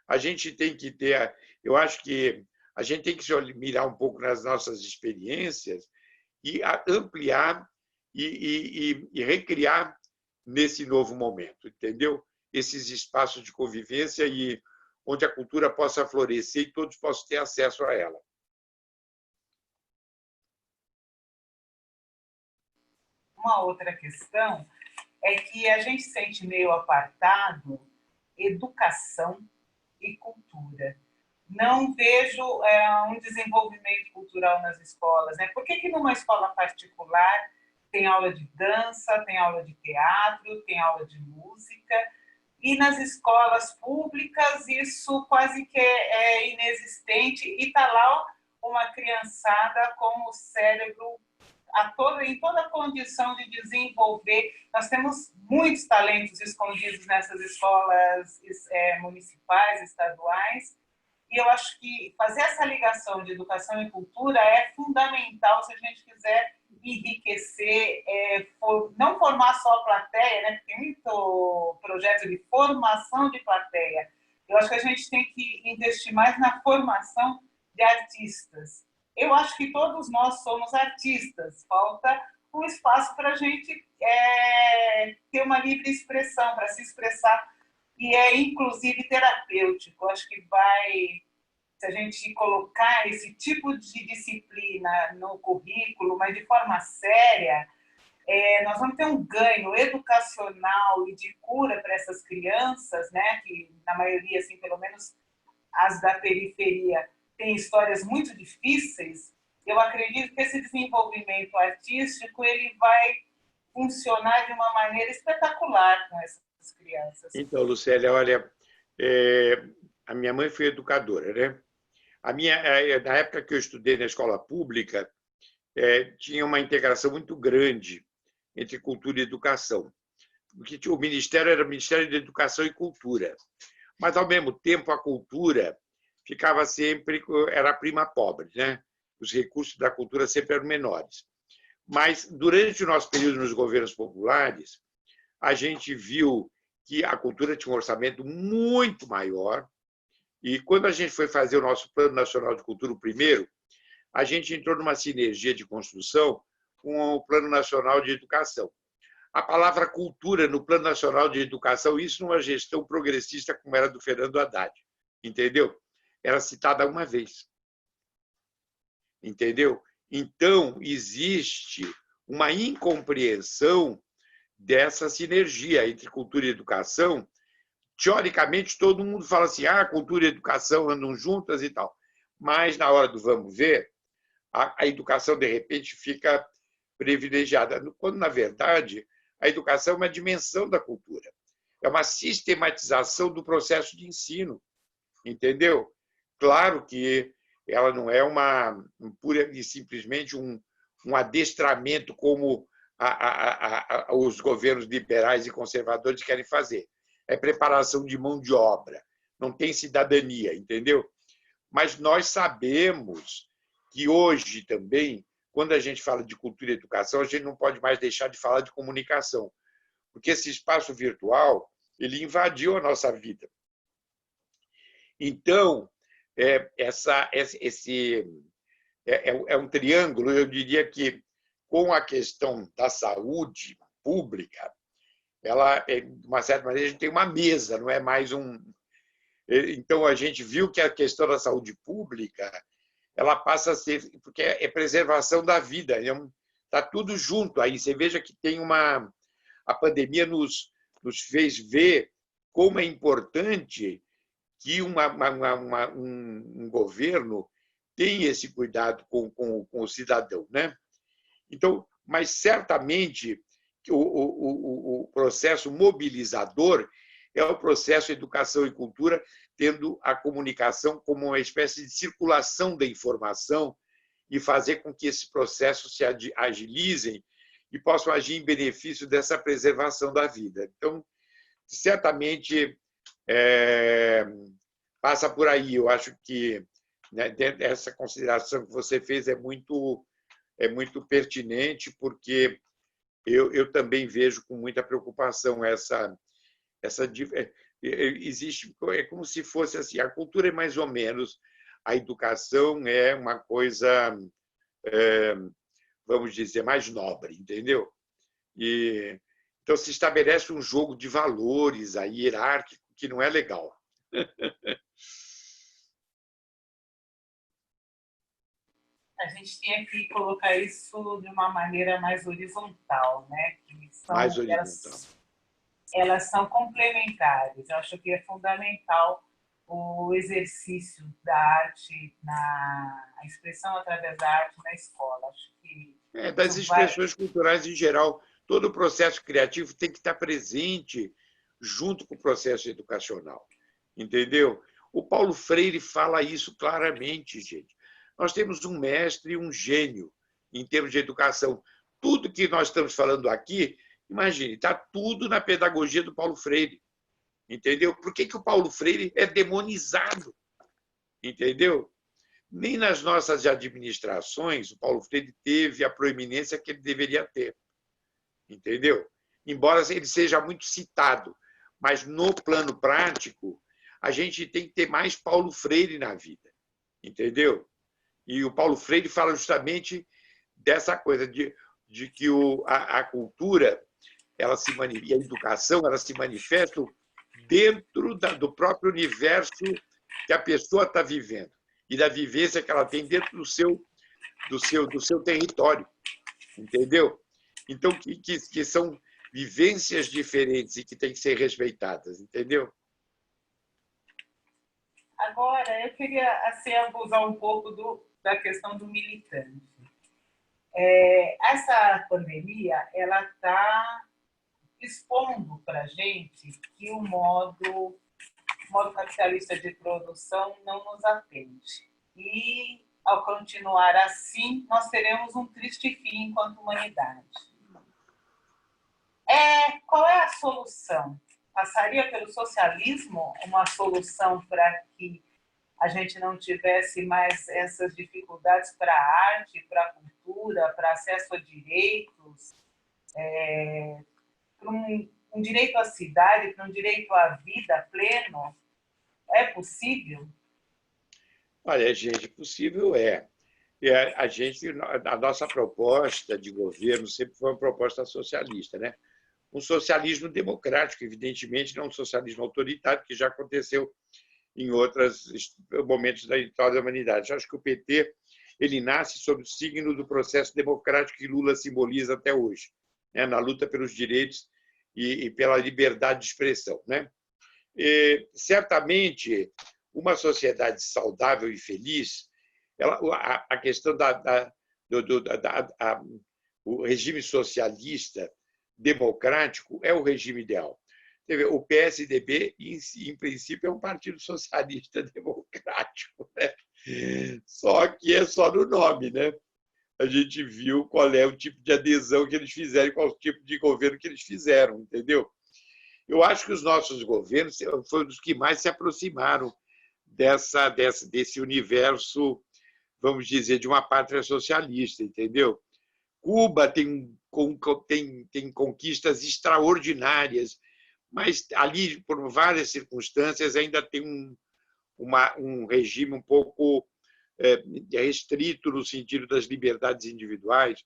a gente tem que ter... Eu acho que a gente tem que se mirar um pouco nas nossas experiências e ampliar e recriar nesse novo momento, entendeu? Esses espaços de convivência e onde a cultura possa florescer e todos possam ter acesso a ela. Uma outra questão é que a gente sente meio apartado educação e cultura. Não vejo um desenvolvimento cultural nas escolas. Né? Por que numa escola particular tem aula de dança, tem aula de teatro, tem aula de música. E nas escolas públicas isso quase que é inexistente e está lá uma criançada com o cérebro em toda a condição de desenvolver. Nós temos muitos talentos escondidos nessas escolas municipais, estaduais, e eu acho que fazer essa ligação de educação e cultura é fundamental se a gente quiser enriquecer, não formar só a plateia, né? Porque tem muito projeto de formação de plateia. Eu acho que a gente tem que investir mais na formação de artistas. Eu acho que todos nós somos artistas, falta um espaço para a gente ter uma livre expressão, para se expressar, e é inclusive terapêutico. Eu acho que se a gente colocar esse tipo de disciplina no currículo, mas de forma séria, nós vamos ter um ganho educacional e de cura para essas crianças, né, que na maioria, assim, pelo menos as da periferia, têm histórias muito difíceis. Eu acredito que esse desenvolvimento artístico ele vai funcionar de uma maneira espetacular com essas crianças. Então, Lucélia, olha, a minha mãe foi educadora, né? Na época que eu estudei na escola pública, tinha uma integração muito grande entre cultura e educação. Porque o Ministério era o Ministério de Educação e Cultura. Mas, ao mesmo tempo, a cultura ficava sempre, era a prima pobre, né? Os recursos da cultura sempre eram menores. Mas, durante o nosso período nos governos populares, a gente viu que a cultura tinha um orçamento muito maior. E, quando a gente foi fazer o nosso Plano Nacional de Cultura, o primeiro, a gente entrou numa sinergia de construção com o Plano Nacional de Educação. A palavra cultura no Plano Nacional de Educação, isso numa gestão progressista como era do Fernando Haddad, entendeu? Era citada uma vez, entendeu? Então, existe uma incompreensão dessa sinergia entre cultura e educação. Teoricamente, todo mundo fala assim, cultura e educação andam juntas e tal. Mas, na hora do vamos ver, a educação, de repente, fica privilegiada, quando, na verdade, a educação é uma dimensão da cultura. É uma sistematização do processo de ensino, entendeu? Claro que ela não é pura e simplesmente um adestramento como os governos liberais e conservadores querem fazer. É preparação de mão de obra, não tem cidadania, entendeu? Mas nós sabemos que hoje também, quando a gente fala de cultura e educação, a gente não pode mais deixar de falar de comunicação, porque esse espaço virtual ele invadiu a nossa vida. Então, esse é um triângulo, eu diria que, com a questão da saúde pública, ela, de uma certa maneira, a gente tem uma mesa, não é mais um... Então, a gente viu que a questão da saúde pública ela passa a ser... Porque é preservação da vida, está tudo junto. Aí você veja que tem uma... A pandemia nos fez ver como é importante que um governo tenha esse cuidado com o cidadão, né? Então, mas certamente o processo mobilizador é o processo educação e cultura, tendo a comunicação como uma espécie de circulação da informação e fazer com que esses processos se agilizem e possam agir em benefício dessa preservação da vida. Então, certamente, passa por aí. Eu acho que, né, essa consideração que você fez é muito pertinente, porque eu também vejo com muita preocupação essa existe, é como se fosse assim, a cultura é mais ou menos, a educação é uma coisa, vamos dizer, mais nobre, entendeu? E então se estabelece um jogo de valores aí, hierárquico, que não é legal. A gente tinha que colocar isso de uma maneira mais horizontal, né? Mais horizontal. Elas são complementares. Eu acho que é fundamental o exercício da arte, a expressão através da arte na escola. Acho que Das expressões culturais em geral. Todo o processo criativo tem que estar presente junto com o processo educacional. Entendeu? O Paulo Freire fala isso claramente, gente. Nós temos um mestre e um gênio em termos de educação. Tudo que nós estamos falando aqui, imagine, está tudo na pedagogia do Paulo Freire. Entendeu? Por que o Paulo Freire é demonizado? Entendeu? Nem nas nossas administrações o Paulo Freire teve a proeminência que ele deveria ter. Entendeu? Embora ele seja muito citado, mas no plano prático, a gente tem que ter mais Paulo Freire na vida. Entendeu? E o Paulo Freire fala justamente dessa coisa de que a cultura ela e a educação ela se manifestam dentro do próprio universo que a pessoa está vivendo e da vivência que ela tem dentro do seu território, entendeu? Então, que são vivências diferentes e que têm que ser respeitadas, entendeu? Agora, eu queria assim, abusar um pouco da questão do militante. Essa pandemia ela está expondo para a gente que o modo capitalista de produção não nos atende. E, ao continuar assim, nós teremos um triste fim enquanto humanidade. Qual é a solução? Passaria pelo socialismo uma solução para que a gente não tivesse mais essas dificuldades para a arte, para a cultura, para acesso a direitos, para um direito à cidade, para um direito à vida pleno? É possível? Olha, gente, possível é. A nossa proposta de governo sempre foi uma proposta socialista, né? Um socialismo democrático, evidentemente, não um socialismo autoritário, que já aconteceu em outros momentos da história da humanidade. Eu acho que o PT ele nasce sob o signo do processo democrático que Lula simboliza até hoje, né? Na luta pelos direitos e pela liberdade de expressão, né? Certamente, uma sociedade saudável e feliz, a questão o regime socialista democrático é o regime ideal. O PSDB, em princípio, é um partido socialista democrático, né? Só que é só no nome, né? A gente viu qual é o tipo de adesão que eles fizeram e qual é o tipo de governo que eles fizeram, entendeu? Eu acho que os nossos governos foram os que mais se aproximaram desse universo, vamos dizer, de uma pátria socialista, entendeu? Cuba tem conquistas extraordinárias, mas ali, por várias circunstâncias, ainda tem um regime um pouco restrito no sentido das liberdades individuais,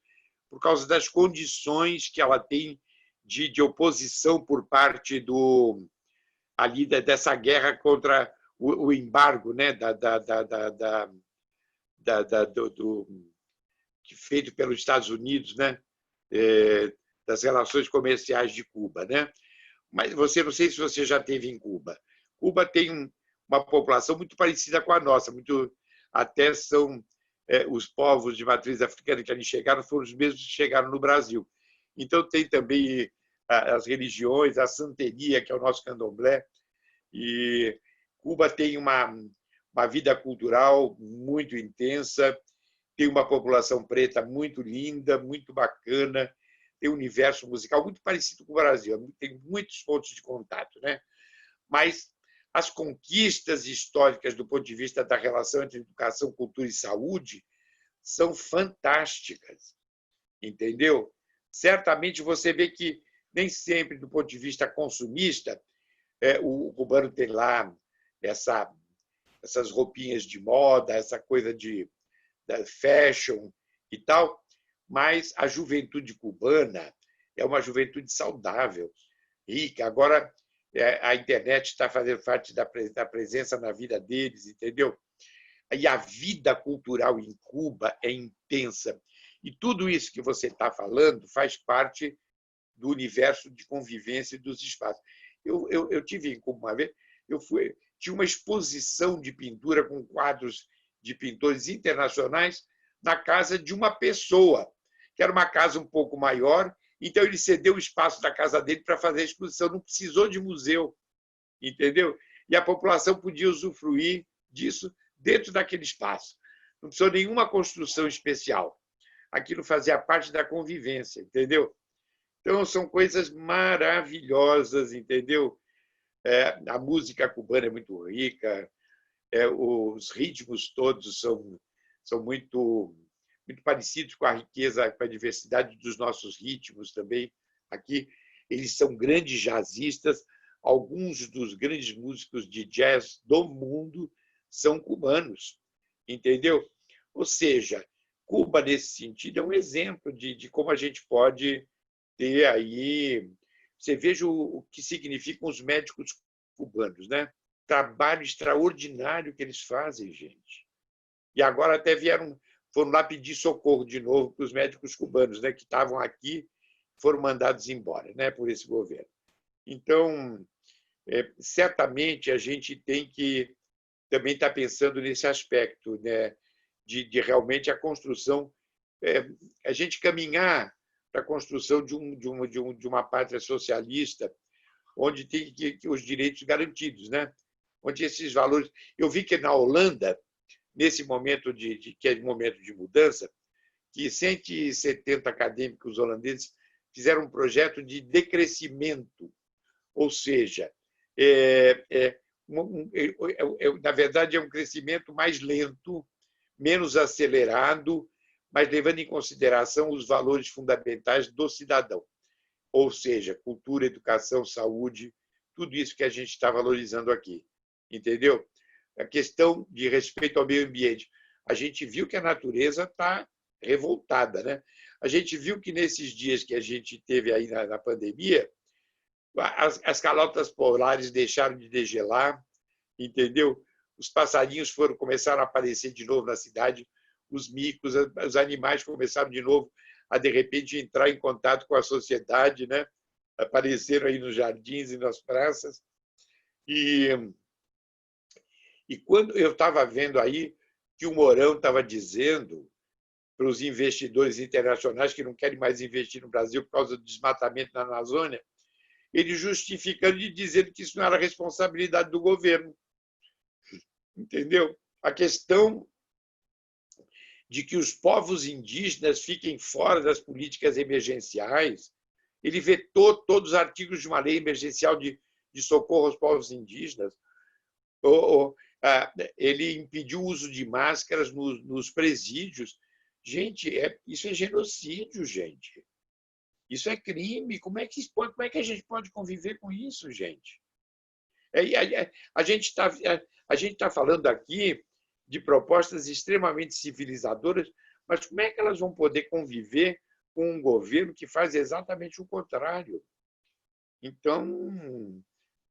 por causa das condições que ela tem de oposição por parte ali dessa guerra contra o embargo, né, feito pelos Estados Unidos, né, das relações comerciais de Cuba, né? Mas não sei se você já esteve em Cuba. Cuba tem uma população muito parecida com a nossa, até são os povos de matriz africana que ali chegaram foram os mesmos que chegaram no Brasil. Então tem também as religiões, a santeria, que é o nosso candomblé, e Cuba tem uma vida cultural muito intensa, tem uma população preta muito linda, muito bacana, tem um universo musical muito parecido com o Brasil, tem muitos pontos de contato, né? Mas as conquistas históricas do ponto de vista da relação entre educação, cultura e saúde são fantásticas, entendeu? Certamente você vê que nem sempre, do ponto de vista consumista, o cubano tem lá essas roupinhas de moda, essa coisa da fashion e tal, mas a juventude cubana é uma juventude saudável, rica. Agora, a internet está fazendo parte da presença na vida deles, entendeu? E a vida cultural em Cuba é intensa. E tudo isso que você está falando faz parte do universo de convivência e dos espaços. Eu tive em Cuba uma vez, tinha uma exposição de pintura com quadros de pintores internacionais na casa de uma pessoa. que era uma casa um pouco maior, então ele cedeu o espaço da casa dele para fazer a exposição, não precisou de museu, entendeu? E a população podia usufruir disso dentro daquele espaço. Não precisou de nenhuma construção especial. Aquilo fazia parte da convivência, entendeu? Então, são coisas maravilhosas, entendeu? A música cubana é muito rica, os ritmos todos são muito parecidos com a riqueza, com a diversidade dos nossos ritmos também. Aqui, eles são grandes jazzistas. Alguns dos grandes músicos de jazz do mundo são cubanos, entendeu? Ou seja, Cuba, nesse sentido, é um exemplo de como a gente pode ter aí... Você veja o que significam os médicos cubanos, né? Trabalho extraordinário que eles fazem, gente. E agora até foram lá pedir socorro de novo para os médicos cubanos, né, que estavam aqui, foram mandados embora, né, por esse governo. Então, certamente a gente tem que também estar pensando nesse aspecto, né, de realmente a construção, a gente caminhar para a construção de uma pátria socialista, onde tem os direitos garantidos, né? Onde esses valores... Eu vi que na Holanda, nesse momento que é momento de mudança, que 170 acadêmicos holandeses fizeram um projeto de decrescimento, ou seja, na verdade, é um crescimento mais lento, menos acelerado, mas levando em consideração os valores fundamentais do cidadão, ou seja, cultura, educação, saúde, tudo isso que a gente está valorizando aqui, entendeu? A questão de respeito ao meio ambiente. A gente viu que a natureza está revoltada, né? A gente viu que nesses dias que a gente teve aí na pandemia, as calotas polares deixaram de degelar, entendeu? Os passarinhos começaram a aparecer de novo na cidade, os micos, os animais começaram de novo a, de repente, entrar em contato com a sociedade, né? Apareceram aí nos jardins e nas praças. E quando eu estava vendo aí que o Mourão estava dizendo para os investidores internacionais que não querem mais investir no Brasil por causa do desmatamento na Amazônia, ele justificando e dizendo que isso não era responsabilidade do governo. Entendeu? A questão de que os povos indígenas fiquem fora das políticas emergenciais, ele vetou todos os artigos de uma lei emergencial de socorro aos povos indígenas, ele impediu o uso de máscaras nos presídios. Gente, isso é genocídio, gente. Isso é crime. Como é que a gente pode conviver com isso, gente? A gente está falando aqui de propostas extremamente civilizadoras, mas como é que elas vão poder conviver com um governo que faz exatamente o contrário? Então,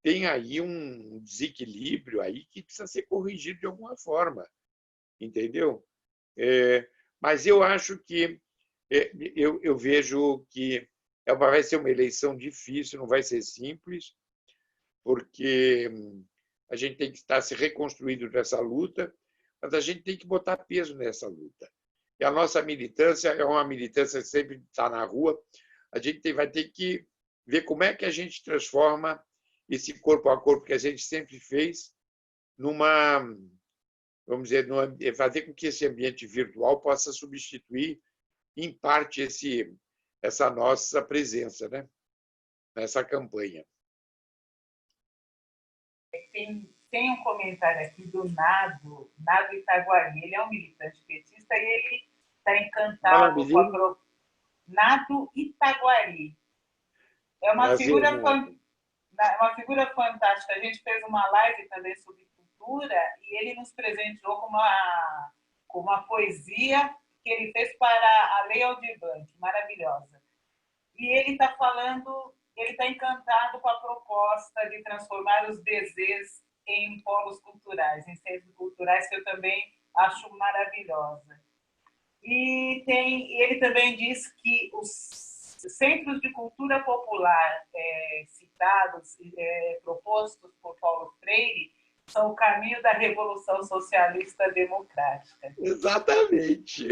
tem aí um desequilíbrio aí que precisa ser corrigido de alguma forma, entendeu? Mas eu acho que eu vejo que vai ser uma eleição difícil, não vai ser simples, porque a gente tem que estar se reconstruindo nessa luta, mas a gente tem que botar peso nessa luta. E a nossa militância é uma militância que sempre está na rua. A gente vai ter que ver como é que a gente transforma esse corpo a corpo que a gente sempre fez vamos dizer, fazer com que esse ambiente virtual possa substituir, em parte, essa nossa presença, né, nessa campanha. Tem um comentário aqui do Nado Itaguari. Ele é um militante petista e ele está encantado com a Nado Itaguari. É uma figura fantástica. A gente fez uma live também sobre cultura e ele nos presenteou com uma poesia que ele fez para a Lei Aldir Blanc, maravilhosa. E ele está falando, ele está encantado com a proposta de transformar os DZs em polos culturais, em centros culturais, que eu também acho maravilhosa. E ele também diz que os centros de cultura popular citados, propostos por Paulo Freire, são o caminho da Revolução Socialista Democrática. Exatamente.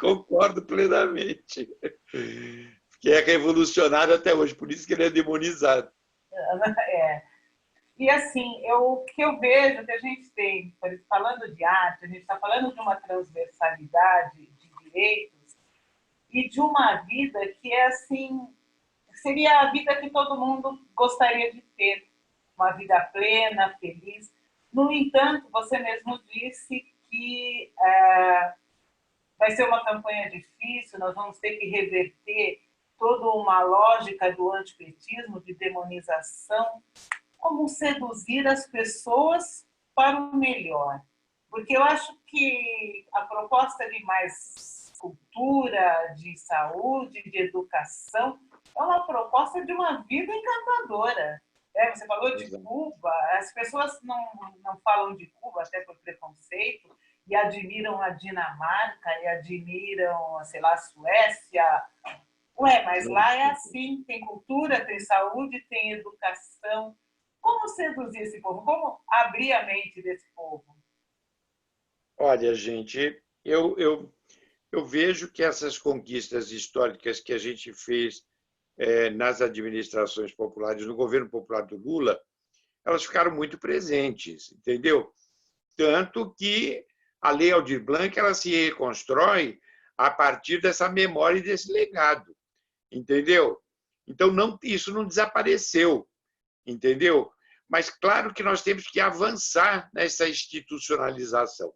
Concordo plenamente. Que é revolucionário até hoje, por isso que ele é demonizado. É. E assim, o que eu vejo que a gente tem, falando de arte, a gente está falando de uma transversalidade de direitos e de uma vida que é assim, seria a vida que todo mundo gostaria de ter, uma vida plena, feliz. No entanto, você mesmo disse que vai ser uma campanha difícil, nós vamos ter que reverter toda uma lógica do antipetismo, de demonização. Como seduzir as pessoas para o melhor? Porque eu acho que a proposta de mais cultura, de saúde, de educação, é uma proposta de uma vida encantadora. Você falou de Cuba, as pessoas não falam de Cuba, até por preconceito, e admiram a Dinamarca, e admiram, sei lá, a Suécia. Mas lá é assim, tem cultura, tem saúde, tem educação. Como seduzir esse povo? Como abrir a mente desse povo? Olha, gente, eu vejo que essas conquistas históricas que a gente fez nas administrações populares, no governo popular do Lula, elas ficaram muito presentes, entendeu? Tanto que a Lei Aldir Blanc ela se reconstrói a partir dessa memória e desse legado, entendeu? Então, isso não desapareceu, entendeu? Mas, claro que nós temos que avançar nessa institucionalização,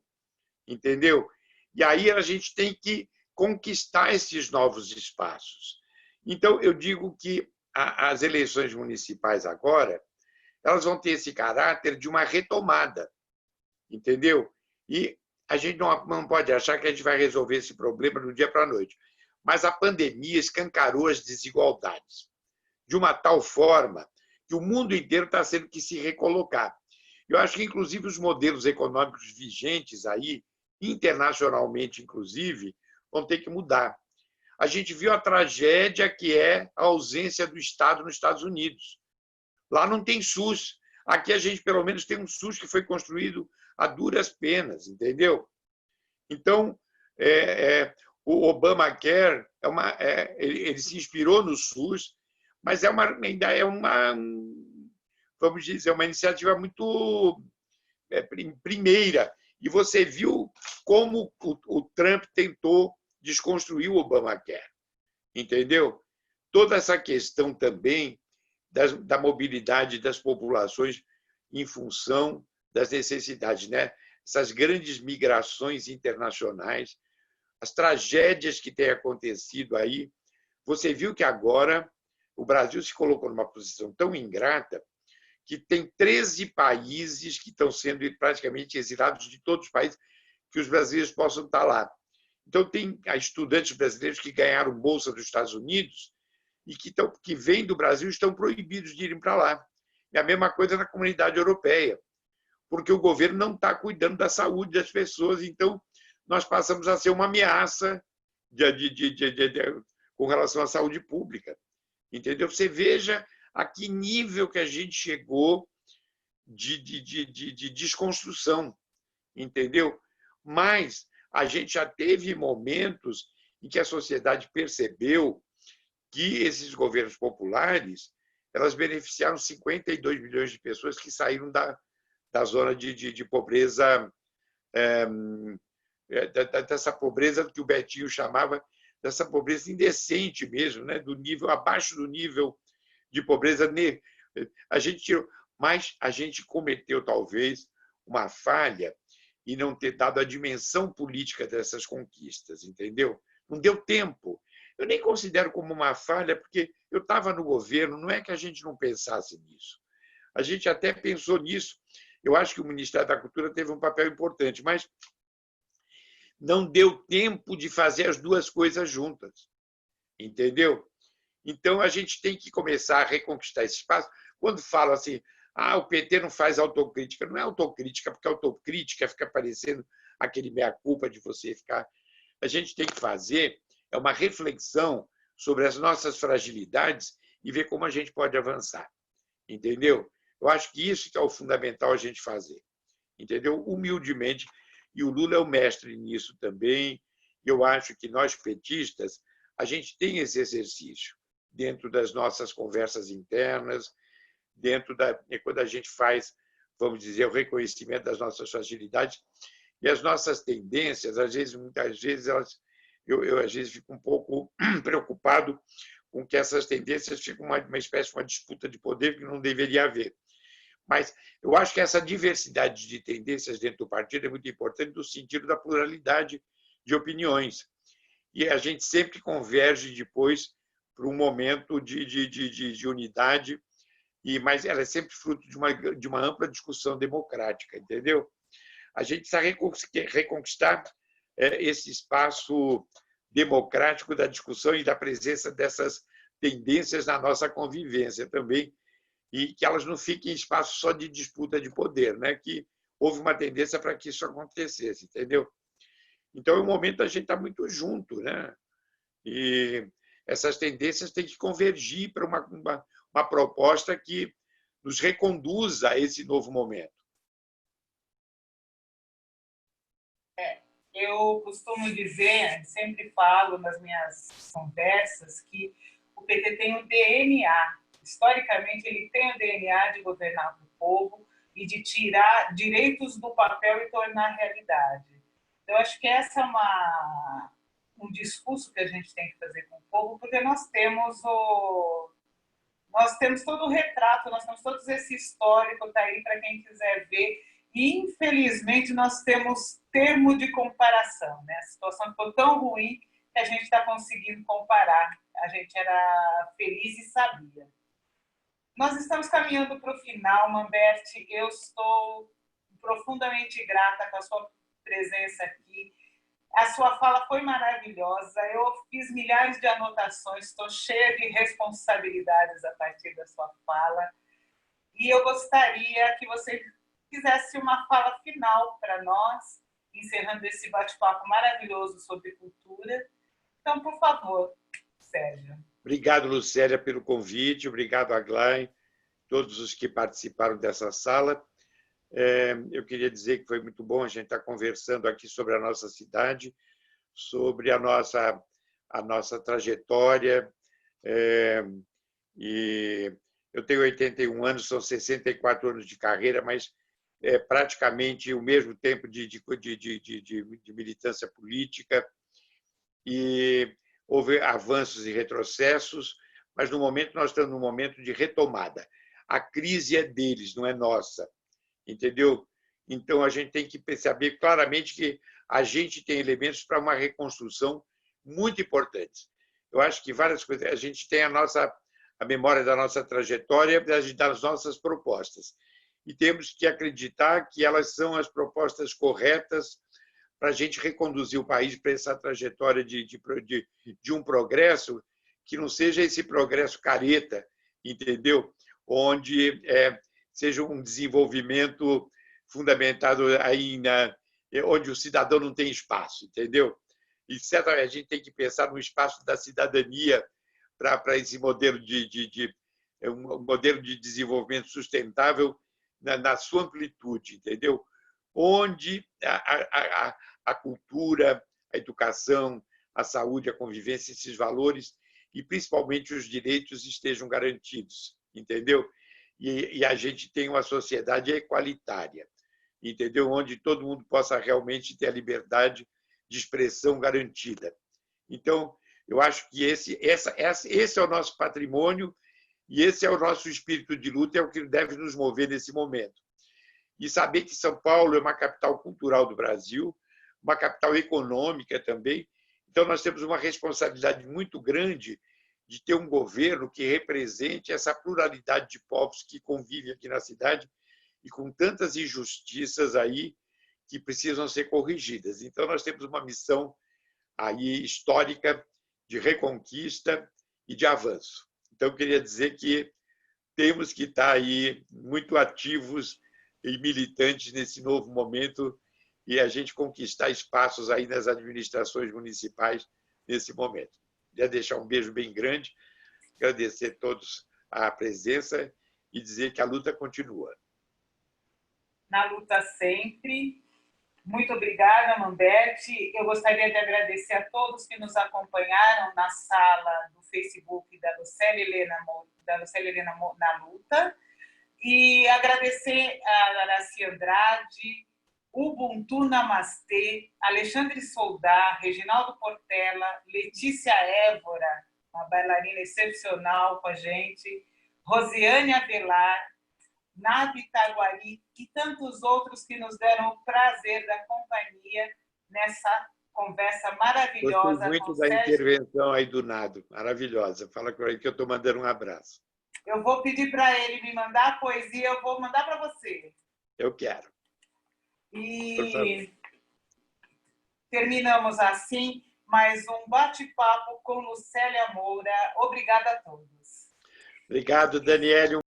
entendeu? E aí a gente tem que conquistar esses novos espaços. Então, eu digo que as eleições municipais agora, elas vão ter esse caráter de uma retomada, entendeu? E a gente não pode achar que a gente vai resolver esse problema do dia para a noite. Mas a pandemia escancarou as desigualdades de uma tal forma que o mundo inteiro está tendo que se recolocar. Eu acho que, inclusive, os modelos econômicos vigentes aí, internacionalmente, inclusive, vão ter que mudar. A gente viu a tragédia que é a ausência do Estado nos Estados Unidos. Lá não tem SUS. Aqui a gente, pelo menos, tem um SUS que foi construído a duras penas, entendeu? Então, o Obamacare, ele se inspirou no SUS, mas ainda é vamos dizer, uma iniciativa muito primeira. E você viu como o Trump tentou desconstruir o Obamacare, entendeu? Toda essa questão também da mobilidade das populações em função das necessidades, né? Essas grandes migrações internacionais, as tragédias que têm acontecido aí. Você viu que agora o Brasil se colocou numa posição tão ingrata que tem 13 países que estão sendo praticamente exilados de todos os países que os brasileiros possam estar lá. Então, tem estudantes brasileiros que ganharam bolsa dos Estados Unidos e que vêm do Brasil estão proibidos de irem para lá. É a mesma coisa na comunidade europeia, porque o governo não está cuidando da saúde das pessoas, então nós passamos a ser uma ameaça com relação à saúde pública. Entendeu? Você veja a que nível que a gente chegou de desconstrução, entendeu? Mas a gente já teve momentos em que a sociedade percebeu que esses governos populares elas beneficiaram 52 milhões de pessoas que saíram da zona de pobreza, dessa pobreza que o Betinho chamava dessa pobreza indecente mesmo, né? Do nível abaixo do nível de pobreza. A gente tirou, mas a gente cometeu talvez uma falha em não ter dado a dimensão política dessas conquistas, entendeu? Não deu tempo. Eu nem considero como uma falha, porque eu estava no governo, não é que a gente não pensasse nisso. A gente até pensou nisso. Eu acho que o Ministério da Cultura teve um papel importante, mas não deu tempo de fazer as duas coisas juntas, entendeu? Então, a gente tem que começar a reconquistar esse espaço. Quando falam assim, o PT não faz autocrítica, não é autocrítica, porque autocrítica fica parecendo aquele meia-culpa de você ficar... A gente tem que fazer uma reflexão sobre as nossas fragilidades e ver como a gente pode avançar, entendeu? Eu acho que isso que é o fundamental a gente fazer, entendeu? Humildemente, e o Lula é o mestre nisso também. Eu acho que nós, petistas, a gente tem esse exercício dentro das nossas conversas internas, quando a gente faz, vamos dizer, o reconhecimento das nossas fragilidades e as nossas tendências, muitas vezes, eu às vezes fico um pouco preocupado com que essas tendências ficam uma espécie de uma disputa de poder que não deveria haver. Mas eu acho que essa diversidade de tendências dentro do partido é muito importante no sentido da pluralidade de opiniões. E a gente sempre converge depois para um momento de unidade, mas ela é sempre fruto de uma ampla discussão democrática, entendeu? A gente precisa reconquistar esse espaço democrático da discussão e da presença dessas tendências na nossa convivência também, e que elas não fiquem em espaço só de disputa de poder, né? Que houve uma tendência para que isso acontecesse, entendeu? Então, é um momento da gente estar muito junto, né? E essas tendências têm que convergir para uma proposta que nos reconduza a esse novo momento. Eu costumo dizer, sempre falo nas minhas conversas, que o PT tem um DNA. Historicamente, ele tem o DNA de governar para o povo e de tirar direitos do papel e tornar realidade. Eu acho que essa é um discurso que a gente tem que fazer com o povo, porque nós temos todo o retrato, nós temos todo esse histórico, está aí para quem quiser ver. E, infelizmente, nós temos termo de comparação, né? A situação ficou tão ruim que a gente está conseguindo comparar. A gente era feliz e sabia. Nós estamos caminhando para o final, Mamberti. Eu estou profundamente grata com a sua presença aqui. A sua fala foi maravilhosa. Eu fiz milhares de anotações, estou cheia de responsabilidades a partir da sua fala. E eu gostaria que você fizesse uma fala final para nós, encerrando esse bate-papo maravilhoso sobre cultura. Então, por favor, Sérgio. Obrigado, Lucélia, pelo convite. Obrigado, Aglaé, todos os que participaram dessa sala. Eu queria dizer que foi muito bom a gente estar conversando aqui sobre a nossa cidade, sobre a nossa trajetória. E eu tenho 81 anos, são 64 anos de carreira, mas é praticamente o mesmo tempo de militância política, e houve avanços e retrocessos, mas no momento nós estamos num momento de retomada. A crise é deles, não é nossa, entendeu? Então a gente tem que saber claramente que a gente tem elementos para uma reconstrução muito importantes. Eu acho que várias coisas, a gente tem a memória da nossa trajetória, das nossas propostas. E temos que acreditar que elas são as propostas corretas para a gente reconduzir o país para essa trajetória de um progresso que não seja esse progresso careta, entendeu? Onde seja um desenvolvimento fundamentado aí onde o cidadão não tem espaço, entendeu? E certamente a gente tem que pensar no espaço da cidadania para esse modelo um modelo de desenvolvimento sustentável na sua amplitude, entendeu? Onde a cultura, a educação, a saúde, a convivência, esses valores e principalmente os direitos estejam garantidos, entendeu? E a gente tem uma sociedade equalitária, entendeu? Onde todo mundo possa realmente ter a liberdade de expressão garantida. Então, eu acho que esse é o nosso patrimônio e esse é o nosso espírito de luta, é o que deve nos mover nesse momento. E saber que São Paulo é uma capital cultural do Brasil, uma capital econômica também. Então, nós temos uma responsabilidade muito grande de ter um governo que represente essa pluralidade de povos que convivem aqui na cidade e com tantas injustiças aí que precisam ser corrigidas. Então, nós temos uma missão aí histórica de reconquista e de avanço. Então, eu queria dizer que temos que estar aí muito ativos e militantes nesse novo momento e a gente conquistar espaços aí nas administrações municipais nesse momento. Queria deixar um beijo bem grande, agradecer a todos a presença e dizer que a luta continua. Na luta sempre. Muito obrigada, Mambete. Eu gostaria de agradecer a todos que nos acompanharam na sala do Facebook da Lucélia Helena na Luta, e agradecer a Araci Andrade, Ubuntu Namastê, Alexandre Soldar, Reginaldo Portela, Letícia Évora, uma bailarina excepcional com a gente, Rosiane Avelar, Nabi Itaguari e tantos outros que nos deram o prazer da companhia nessa conversa maravilhosa. Gostei muito da intervenção aí do Nado, maravilhosa. Fala com ele que eu estou mandando um abraço. Eu vou pedir para ele me mandar a poesia, eu vou mandar para você. Eu quero. E terminamos assim mais um bate-papo com Lucélia Moura. Obrigada a todos. Obrigado, Daniele.